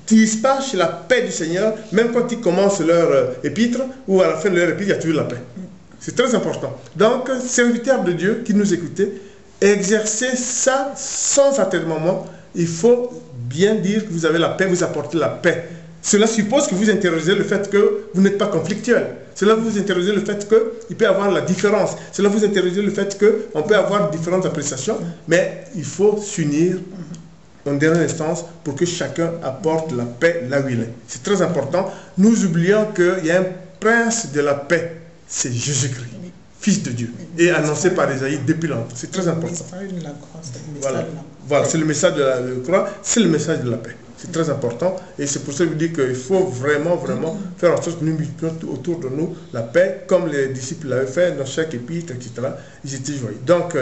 dispatchent la paix du Seigneur, même quand ils commencent leur épître ou à la fin de leur épître, il y a toujours la paix. C'est très important. Donc, serviteurs de Dieu qui nous écoutez, exercez ça sans atterrement. Il faut bien dire que vous avez la paix, vous apportez la paix. Cela suppose que vous interrogez le fait que vous n'êtes pas conflictuel. Cela vous interrogez le fait qu'il peut y avoir la différence. Cela vous interrogez le fait qu'on peut avoir différentes appréciations. Mais il faut s'unir en dernière instance pour que chacun apporte la paix là où il est. C'est très important. Nous oublions qu'il y a un prince de la paix. C'est Jésus-Christ, Fils de Dieu, et annoncé par Ésaïe depuis longtemps. C'est très important. Voilà, c'est le message de la croix, c'est le message de la paix. C'est très important. Et c'est pour ça que je dis qu'il faut vraiment, vraiment faire en sorte que nous mettions autour de nous la paix, comme les disciples l'avaient fait dans chaque épître, etc. Ils étaient joyeux. Donc,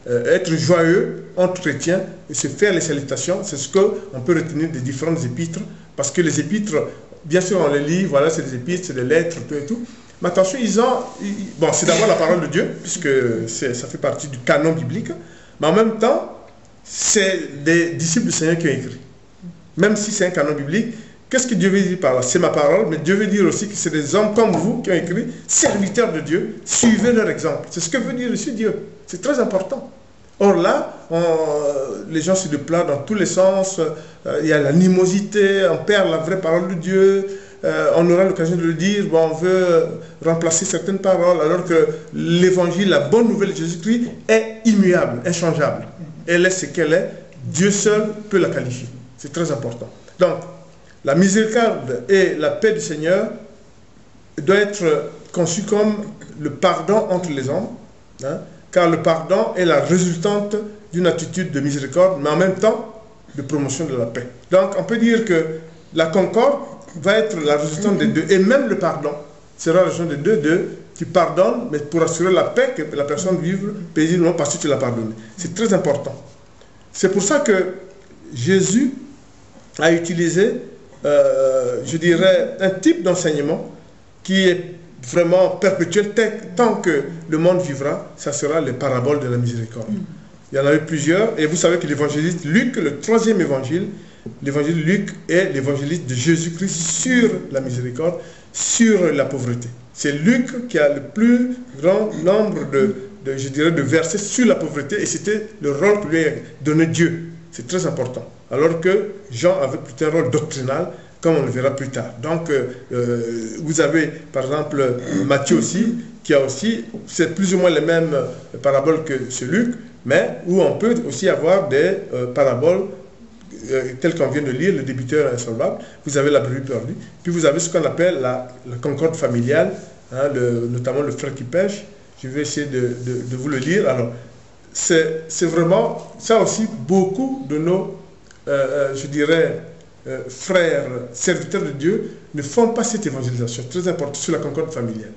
être joyeux entre chrétiens et se faire les salutations, c'est ce qu'on peut retenir des différentes épîtres. Parce que les épîtres, bien sûr, on les lit, voilà, c'est des épîtres, c'est des lettres, tout et tout. Mais attention, bon, c'est d'abord la parole de Dieu, puisque ça fait partie du canon biblique. Mais en même temps, c'est des disciples du Seigneur qui ont écrit. Même si c'est un canon biblique, qu'est-ce que Dieu veut dire par là? C'est ma parole, mais Dieu veut dire aussi que c'est des hommes comme vous qui ont écrit, serviteurs de Dieu, suivez leur exemple. C'est ce que veut dire aussi Dieu. C'est très important. Or là, les gens se déplacent dans tous les sens, il y a l'animosité, on perd la vraie parole de Dieu, on aura l'occasion de le dire, bon, on veut remplacer certaines paroles, alors que l'évangile, la bonne nouvelle de Jésus-Christ est immuable, inchangeable. Elle est ce qu'elle est, Dieu seul peut la qualifier. C'est très important. Donc, la miséricorde et la paix du Seigneur doivent être conçues comme le pardon entre les hommes, hein, car le pardon est la résultante d'une attitude de miséricorde, mais en même temps de promotion de la paix. Donc, on peut dire que la concorde va être la résultante des deux, et même le pardon sera la résultante des deux, tu pardonnes, mais pour assurer la paix, que la personne vive paisiblement parce que tu l'as pardonné. C'est très important. C'est pour ça que Jésus a utilisé, je dirais, un type d'enseignement qui est vraiment perpétuel, tant que le monde vivra, ça sera les paraboles de la miséricorde. Il y en avait plusieurs, et vous savez que l'évangéliste Luc, le troisième évangile, l'évangile Luc est l'évangéliste de Jésus-Christ sur la miséricorde, sur la pauvreté. C'est Luc qui a le plus grand nombre je dirais, de versets sur la pauvreté, et c'était le rôle que lui a donné Dieu. C'est très important. Alors que Jean avait plutôt un rôle doctrinal, comme on le verra plus tard. Donc, vous avez, par exemple, Matthieu aussi, qui a aussi, c'est plus ou moins les mêmes paraboles que ce Luc, mais où on peut aussi avoir des paraboles telles qu'on vient de lire, le débiteur insolvable, vous avez la brebis perdue, puis vous avez ce qu'on appelle la concorde familiale, hein, notamment le frère qui pêche. Je vais essayer de vous le lire. Alors, c'est vraiment, ça aussi, beaucoup de nos, je dirais, frères, serviteurs de Dieu, ne font pas cette évangélisation, très importante, sur la concorde familiale.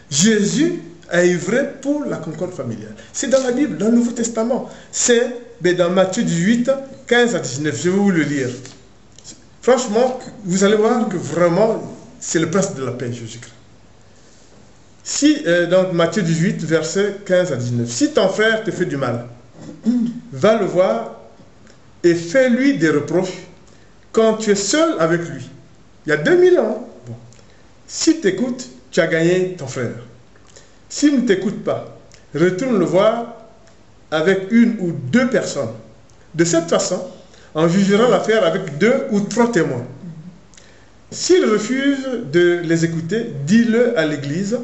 Jésus a œuvré pour la concorde familiale. C'est dans la Bible, dans le Nouveau Testament. C'est dans Matthieu 18, 15 à 19. Je vais vous le lire. Franchement, vous allez voir que vraiment, c'est le prince de la paix, Jésus-Christ. Si, donc Matthieu 18, versets 15 à 19. Si ton frère te fait du mal, va le voir et fais-lui des reproches quand tu es seul avec lui. Il y a 2000 ans. Bon. Si tu écoutes, tu as gagné ton frère. S'il ne t'écoute pas, retourne le voir avec une ou deux personnes. De cette façon, on jugera l'affaire avec 2 ou 3 témoins. S'il refuse de les écouter, dis-le à l'église.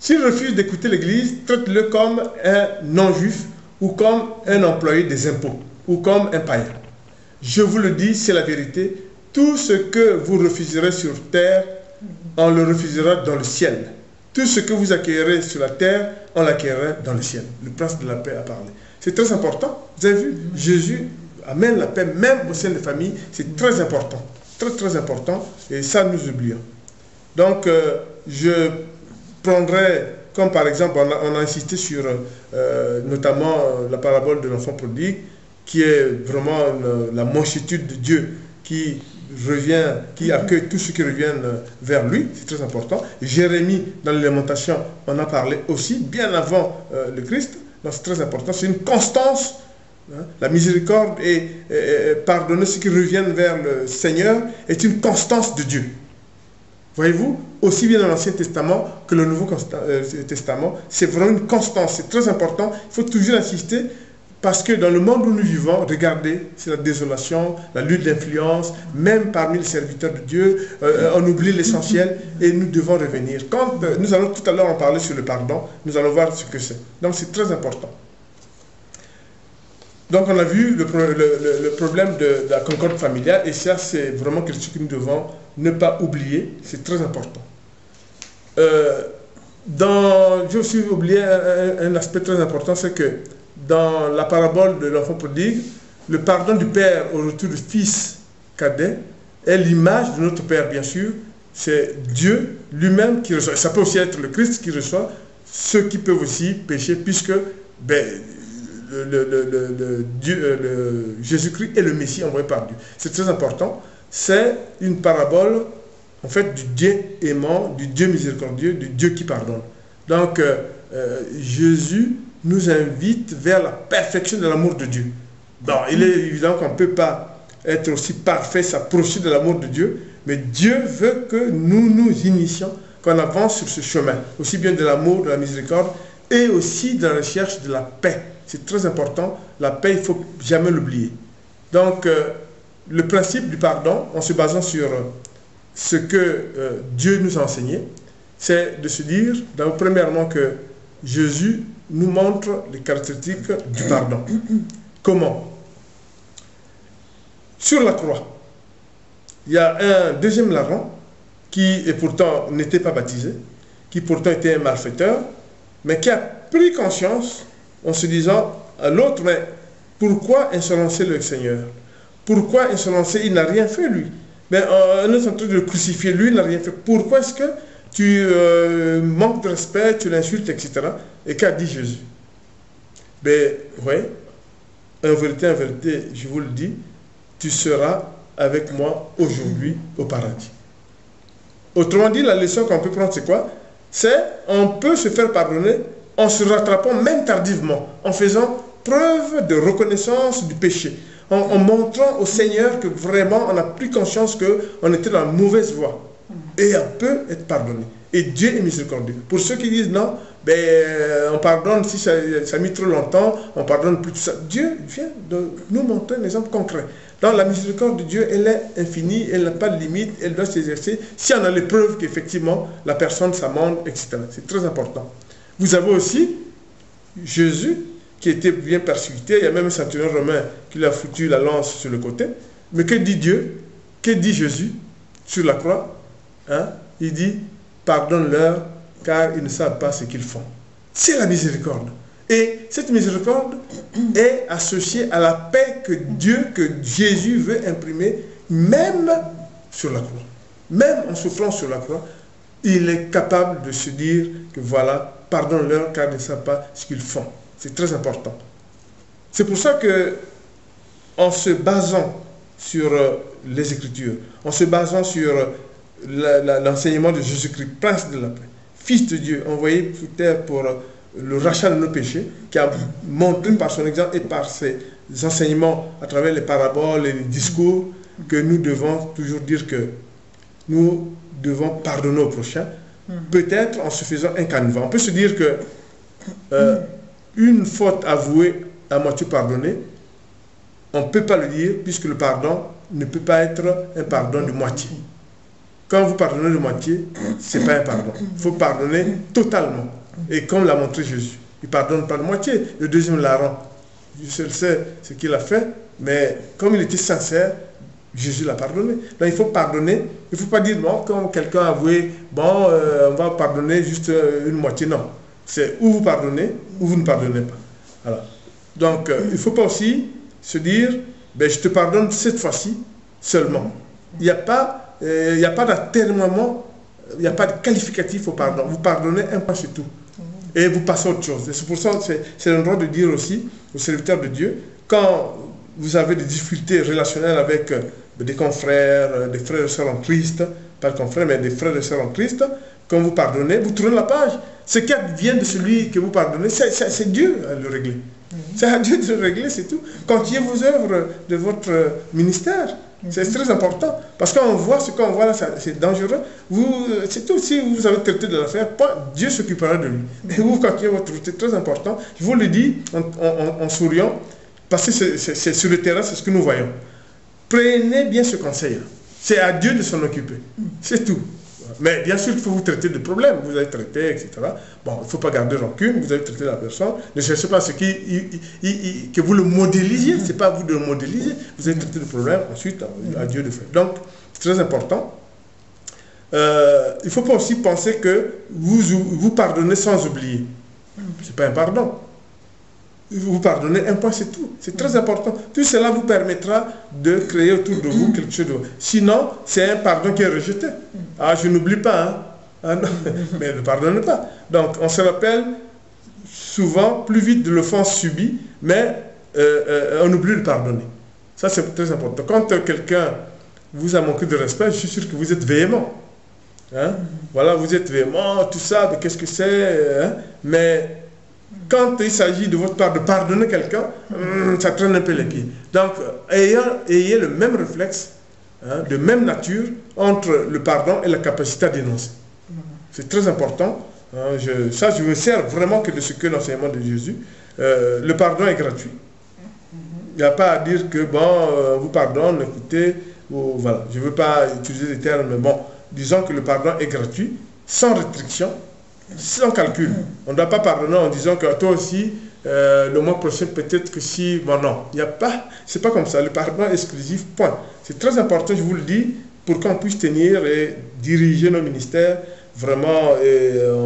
S'il refuse d'écouter l'église, traite-le comme un non-juif ou comme un employé des impôts ou comme un païen. Je vous le dis, c'est la vérité. Tout ce que vous refuserez sur terre, on le refusera dans le ciel. Tout ce que vous accueillerez sur la terre, on l'accueillera dans le ciel. Le prince de la paix a parlé. C'est très important. Vous avez vu, Jésus amène la paix même au sein des familles. C'est très important. Très, très important. Et ça, nous oublions. Donc, je prendrai, comme par exemple, on a insisté sur notamment la parabole de l'enfant prodigue, qui est vraiment la mansuétude de Dieu qui revient, qui accueille tous ceux qui reviennent vers lui, c'est très important. Jérémie, dans les Lamentations, on en parlait aussi, bien avant le Christ, donc c'est très important, c'est une constance, hein, la miséricorde et pardonner ceux qui reviennent vers le Seigneur est une constance de Dieu. Voyez-vous, aussi bien dans l'Ancien Testament que le Nouveau Testament, c'est vraiment une constance, c'est très important, il faut toujours insister. Parce que dans le monde où nous vivons, regardez, c'est la désolation, la lutte d'influence, même parmi les serviteurs de Dieu, on oublie l'essentiel et nous devons revenir. Quand nous allons tout à l'heure en parler sur le pardon, nous allons voir ce que c'est. Donc c'est très important. Donc on a vu le problème de la concorde familiale et ça c'est vraiment quelque chose que nous devons ne pas oublier, c'est très important. J'ai aussi oublié un aspect très important, c'est que dans la parabole de l'enfant prodigue, le pardon du père au retour du fils, cadet est l'image de notre Père, bien sûr. C'est Dieu lui-même qui reçoit. Ça peut aussi être le Christ qui reçoit ceux qui peuvent aussi pécher, puisque Jésus-Christ est le Messie envoyé par Dieu. C'est très important. C'est une parabole, en fait, du Dieu aimant, du Dieu miséricordieux, du Dieu qui pardonne. Donc, Jésus nous invite vers la perfection de l'amour de Dieu. Bon, il est évident qu'on ne peut pas être aussi parfait, s'approcher de l'amour de Dieu, mais Dieu veut que nous nous initions, qu'on avance sur ce chemin, aussi bien de l'amour, de la miséricorde, et aussi de la recherche de la paix. C'est très important, la paix, il ne faut jamais l'oublier. Donc, le principe du pardon, en se basant sur ce que Dieu nous a enseigné, c'est de se dire, premièrement, que Jésus nous montre les caractéristiques du pardon. Comment? Sur la croix, il y a un deuxième larron qui, et pourtant, n'était pas baptisé, qui pourtant était un malfaiteur, mais qui a pris conscience en se disant à l'autre, mais pourquoi insolencer le Seigneur? Pourquoi insolencer? Il n'a rien fait, lui. Mais on est en train de le crucifier, lui, il n'a rien fait. Pourquoi est-ce que tu manques de respect, tu l'insultes, etc. Et qu'a dit Jésus? Ben, oui, en vérité, je vous le dis, tu seras avec moi aujourd'hui au paradis. Autrement dit, la leçon qu'on peut prendre, c'est quoi? C'est on peut se faire pardonner en se rattrapant même tardivement, en faisant preuve de reconnaissance du péché, en montrant au Seigneur que vraiment on a pris conscience qu'on était dans la mauvaise voie. Et on peut être pardonné. Et Dieu est miséricordieux. Pour ceux qui disent non, on pardonne si ça a mis trop longtemps, on pardonne plus tout ça. Dieu vient de nous montrer un exemple concret. Dans la miséricorde de Dieu, elle est infinie, elle n'a pas de limite, elle doit s'exercer si on a les preuves qu'effectivement la personne s'amende, etc. C'est très important. Vous avez aussi Jésus qui était bien persécuté. Il y a même un centurion romain qui lui a foutu la lance sur le côté. Mais que dit Dieu? Que dit Jésus sur la croix? Il dit, pardonne-leur car ils ne savent pas ce qu'ils font. C'est la miséricorde. Et cette miséricorde est associée à la paix que Jésus veut imprimer, même sur la croix. Même en souffrant sur la croix, il est capable de se dire que voilà, pardonne-leur car ils ne savent pas ce qu'ils font. C'est très important. C'est pour ça que, en se basant sur les Écritures, en se basant sur l'enseignement de Jésus-Christ, prince de la paix, fils de Dieu, envoyé sur terre pour le rachat de nos péchés, qui a montré par son exemple et par ses enseignements à travers les paraboles et les discours que nous devons toujours dire que nous devons pardonner au prochain, peut-être en se faisant un canevas. On peut se dire que une faute avouée à moitié pardonnée, on ne peut pas le dire puisque le pardon ne peut pas être un pardon de moitié. Quand vous pardonnez de moitié, ce n'est pas un pardon. Il faut pardonner totalement. Et comme l'a montré Jésus, il ne pardonne pas de moitié. Le deuxième larron, Dieu seul sait ce qu'il a fait, mais comme il était sincère, Jésus l'a pardonné. Donc il faut pardonner. Il ne faut pas dire, bon, quand quelqu'un a avoué, bon, on va pardonner juste une moitié. Non. C'est ou vous pardonnez, ou vous ne pardonnez pas. Voilà. Donc il ne faut pas aussi se dire, je te pardonne cette fois-ci seulement. Il n'y a pas d'atermoiement, il n'y a pas de qualificatif au pardon. Vous pardonnez un pas, c'est tout. Et vous passez à autre chose. Et c'est pour ça que c'est le droit de dire aussi aux serviteurs de Dieu, quand vous avez des difficultés relationnelles avec des confrères, des frères et sœurs en Christ, pas de confrères, mais des frères et sœurs en Christ, quand vous pardonnez, vous tournez la page. Ce qui vient de celui que vous pardonnez, c'est Dieu à le régler. C'est à Dieu de le régler, c'est tout. Continuez vos œuvres de votre ministère. C'est très important. Parce qu'on voit ce qu'on voit là, c'est dangereux. C'est tout. Si vous avez traité de l'affaire, Dieu s'occupera de lui. Et vous continuez votre route. C'est très important. Je vous le dis en souriant, parce que c'est sur le terrain, c'est ce que nous voyons. Prenez bien ce conseil-là. C'est à Dieu de s'en occuper. C'est tout. Mais bien sûr, il faut vous traiter de problèmes. Vous avez traité, etc. Bon, il ne faut pas garder rancune. Vous avez traité la personne. Ne cherchez pas ce que vous le modélisiez. Ce n'est pas à vous de le modéliser. Vous avez traité de problèmes. Ensuite, à Dieu de faire. Donc, c'est très important. Il ne faut pas aussi penser que vous pardonnez sans oublier. Ce n'est pas un pardon. vous pardonnez un point, c'est tout. C'est très important. Tout cela vous permettra de créer autour de vous quelque chose de... Sinon, c'est un pardon qui est rejeté. Ah, je n'oublie pas, hein. Ah non, mais ne pardonnez pas. Donc, on se rappelle souvent plus vite de l'offense subie, mais on oublie de pardonner. Ça, c'est très important. Quand quelqu'un vous a manqué de respect, je suis sûr que vous êtes véhément. Hein? Voilà, vous êtes véhément, tout ça, mais qu'est-ce que c'est, hein? Mais quand il s'agit de votre part de pardonner quelqu'un, ça traîne un peu les pieds. Donc, ayez le même réflexe, hein, de même nature, entre le pardon et la capacité à dénoncer. C'est très important. Hein, je me sers vraiment que de ce que l'enseignement de Jésus. Le pardon est gratuit. Il n'y a pas à dire que, bon, vous pardonne, écoutez, voilà. Je ne veux pas utiliser des termes, mais bon, disons que le pardon est gratuit, sans restriction, sans calcul. On ne doit pas pardonner en disant que toi aussi, le mois prochain, peut-être que si... Bon, non, il n'y a pas... C'est pas comme ça. Le pardon est exclusif, point. C'est très important, je vous le dis, pour qu'on puisse tenir et diriger nos ministères vraiment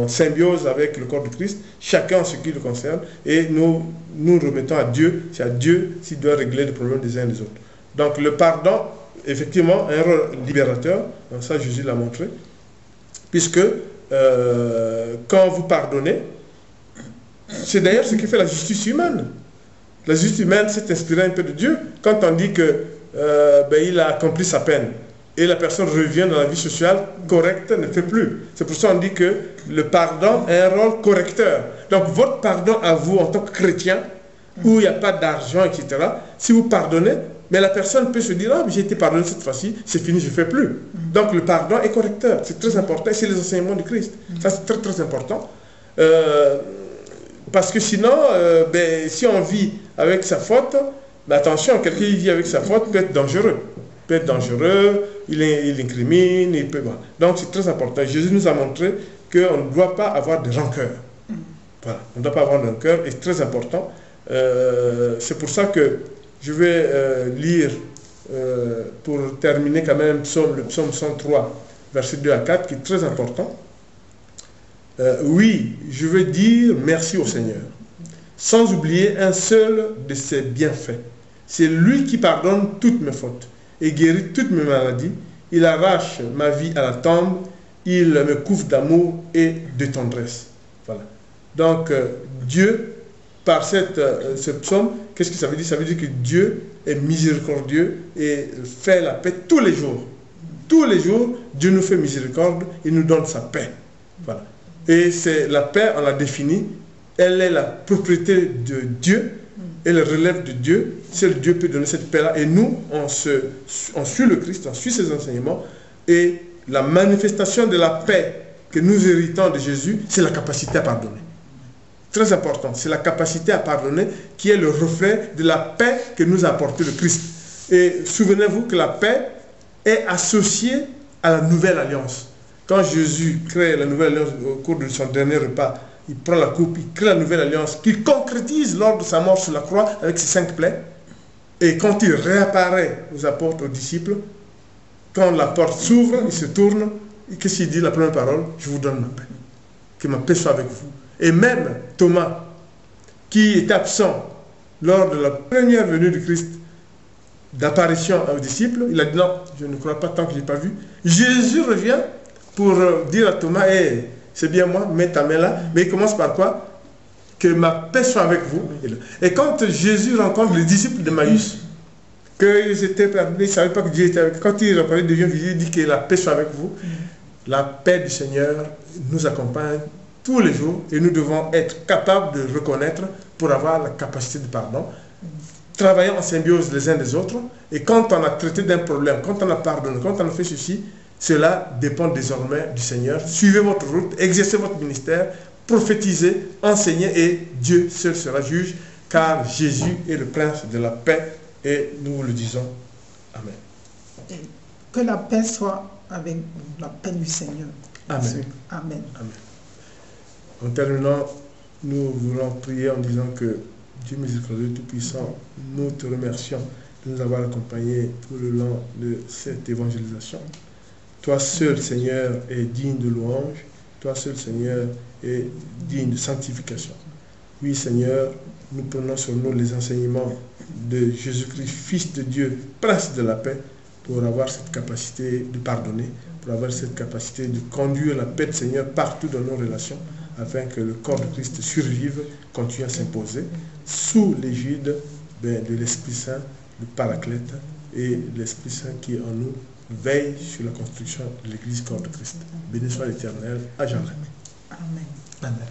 en symbiose avec le corps de Christ, chacun en ce qui le concerne, et nous remettons à Dieu, c'est à Dieu s'il doit régler les problèmes des uns et des autres. Donc le pardon, effectivement, un rôle libérateur, ça Jésus l'a montré, puisque quand vous pardonnez, c'est d'ailleurs ce qui fait la justice humaine. La justice humaine s'est inspirée un peu de Dieu. Quand on dit que il a accompli sa peine, et la personne revient dans la vie sociale correcte, ne fait plus. C'est pour ça qu'on dit que le pardon a un rôle correcteur. Donc votre pardon à vous en tant que chrétien, où il n'y a pas d'argent, etc., si vous pardonnez, mais la personne peut se dire, ah, j'ai été pardonné cette fois-ci, c'est fini, je ne fais plus. Donc le pardon est correcteur, c'est très important, et c'est les enseignements de Christ. Ça c'est très très important. Parce que sinon, si on vit avec sa faute, attention, quelqu'un qui vit avec sa faute peut être dangereux. Il incrimine, il peut... Voilà. Donc c'est très important. Jésus nous a montré qu'on ne doit pas avoir de rancœur. Voilà. On ne doit pas avoir de rancœur, et c'est très important. C'est pour ça que je vais lire, pour terminer quand même, le psaume 103, versets 2 à 4, qui est très important. Oui, je veux dire merci au Seigneur, sans oublier un seul de ses bienfaits. C'est lui qui pardonne toutes mes fautes et guérit toutes mes maladies. Il arrache ma vie à la tombe, il me couvre d'amour et de tendresse. Voilà. Donc, Dieu, par ce psaume, qu'est-ce que ça veut dire? Ça veut dire que Dieu est miséricordieux et fait la paix tous les jours. Tous les jours, Dieu nous fait miséricorde et nous donne sa paix. Voilà. Et c'est la paix, on l'a définie, elle est la propriété de Dieu, elle relève de Dieu. Seul Dieu peut donner cette paix-là. Et nous, on suit le Christ, on suit ses enseignements. Et la manifestation de la paix que nous héritons de Jésus, c'est la capacité à pardonner. Très important, c'est la capacité à pardonner qui est le reflet de la paix que nous a apporté le Christ. Et souvenez-vous que la paix est associée à la nouvelle alliance. Quand Jésus crée la nouvelle alliance au cours de son dernier repas, il prend la coupe, il crée la nouvelle alliance qu'il concrétise lors de sa mort sur la croix avec ses 5 plaies. Et quand il réapparaît aux apôtres, aux disciples, quand la porte s'ouvre, il se tourne, et qu'est-ce qu'il dit, la première parole? Je vous donne ma paix. Que ma paix soit avec vous. Et même Thomas, qui est absent lors de la première venue du Christ, d'apparition aux disciples, il a dit non, je ne crois pas tant que je n'ai pas vu. Jésus revient pour dire à Thomas, hey, c'est bien moi, mets ta main là, mais il commence par quoi? Que ma paix soit avec vous. Et quand Jésus rencontre les disciples de Maïs, qu'ils étaient perdus, ils ne savaient pas que Dieu était avec eux, quand il devient visible, il dit que la paix soit avec vous. La paix du Seigneur nous accompagne tous les jours et nous devons être capables de reconnaître pour avoir la capacité de pardon. Travaillons en symbiose les uns des autres, et quand on a traité d'un problème, quand on a pardonné, quand on a fait ceci, cela dépend désormais du Seigneur. Suivez votre route, exercez votre ministère, prophétisez, enseignez, et Dieu seul sera juge, car Jésus est le prince de la paix, et nous le disons. Amen. Et que la paix soit avec vous, la paix du Seigneur. Amen. Amen. Amen. En terminant, nous voulons prier en disant que Dieu miséricordieux Tout-Puissant, nous te remercions de nous avoir accompagnés tout le long de cette évangélisation. Toi seul, Seigneur, es digne de louange. Toi seul, Seigneur, es digne de sanctification. Oui, Seigneur, nous prenons sur nous les enseignements de Jésus-Christ, Fils de Dieu, Prince de la paix, pour avoir cette capacité de pardonner, pour avoir cette capacité de conduire la paix de Seigneur partout dans nos relations, afin que le corps de Christ survive, continue à s'imposer, sous l'égide de l'Esprit Saint, le Paraclète, et l'Esprit Saint qui est en nous veille sur la construction de l'Église corps de Christ. Béni soit l'Éternel, à jamais. Amen. Amen.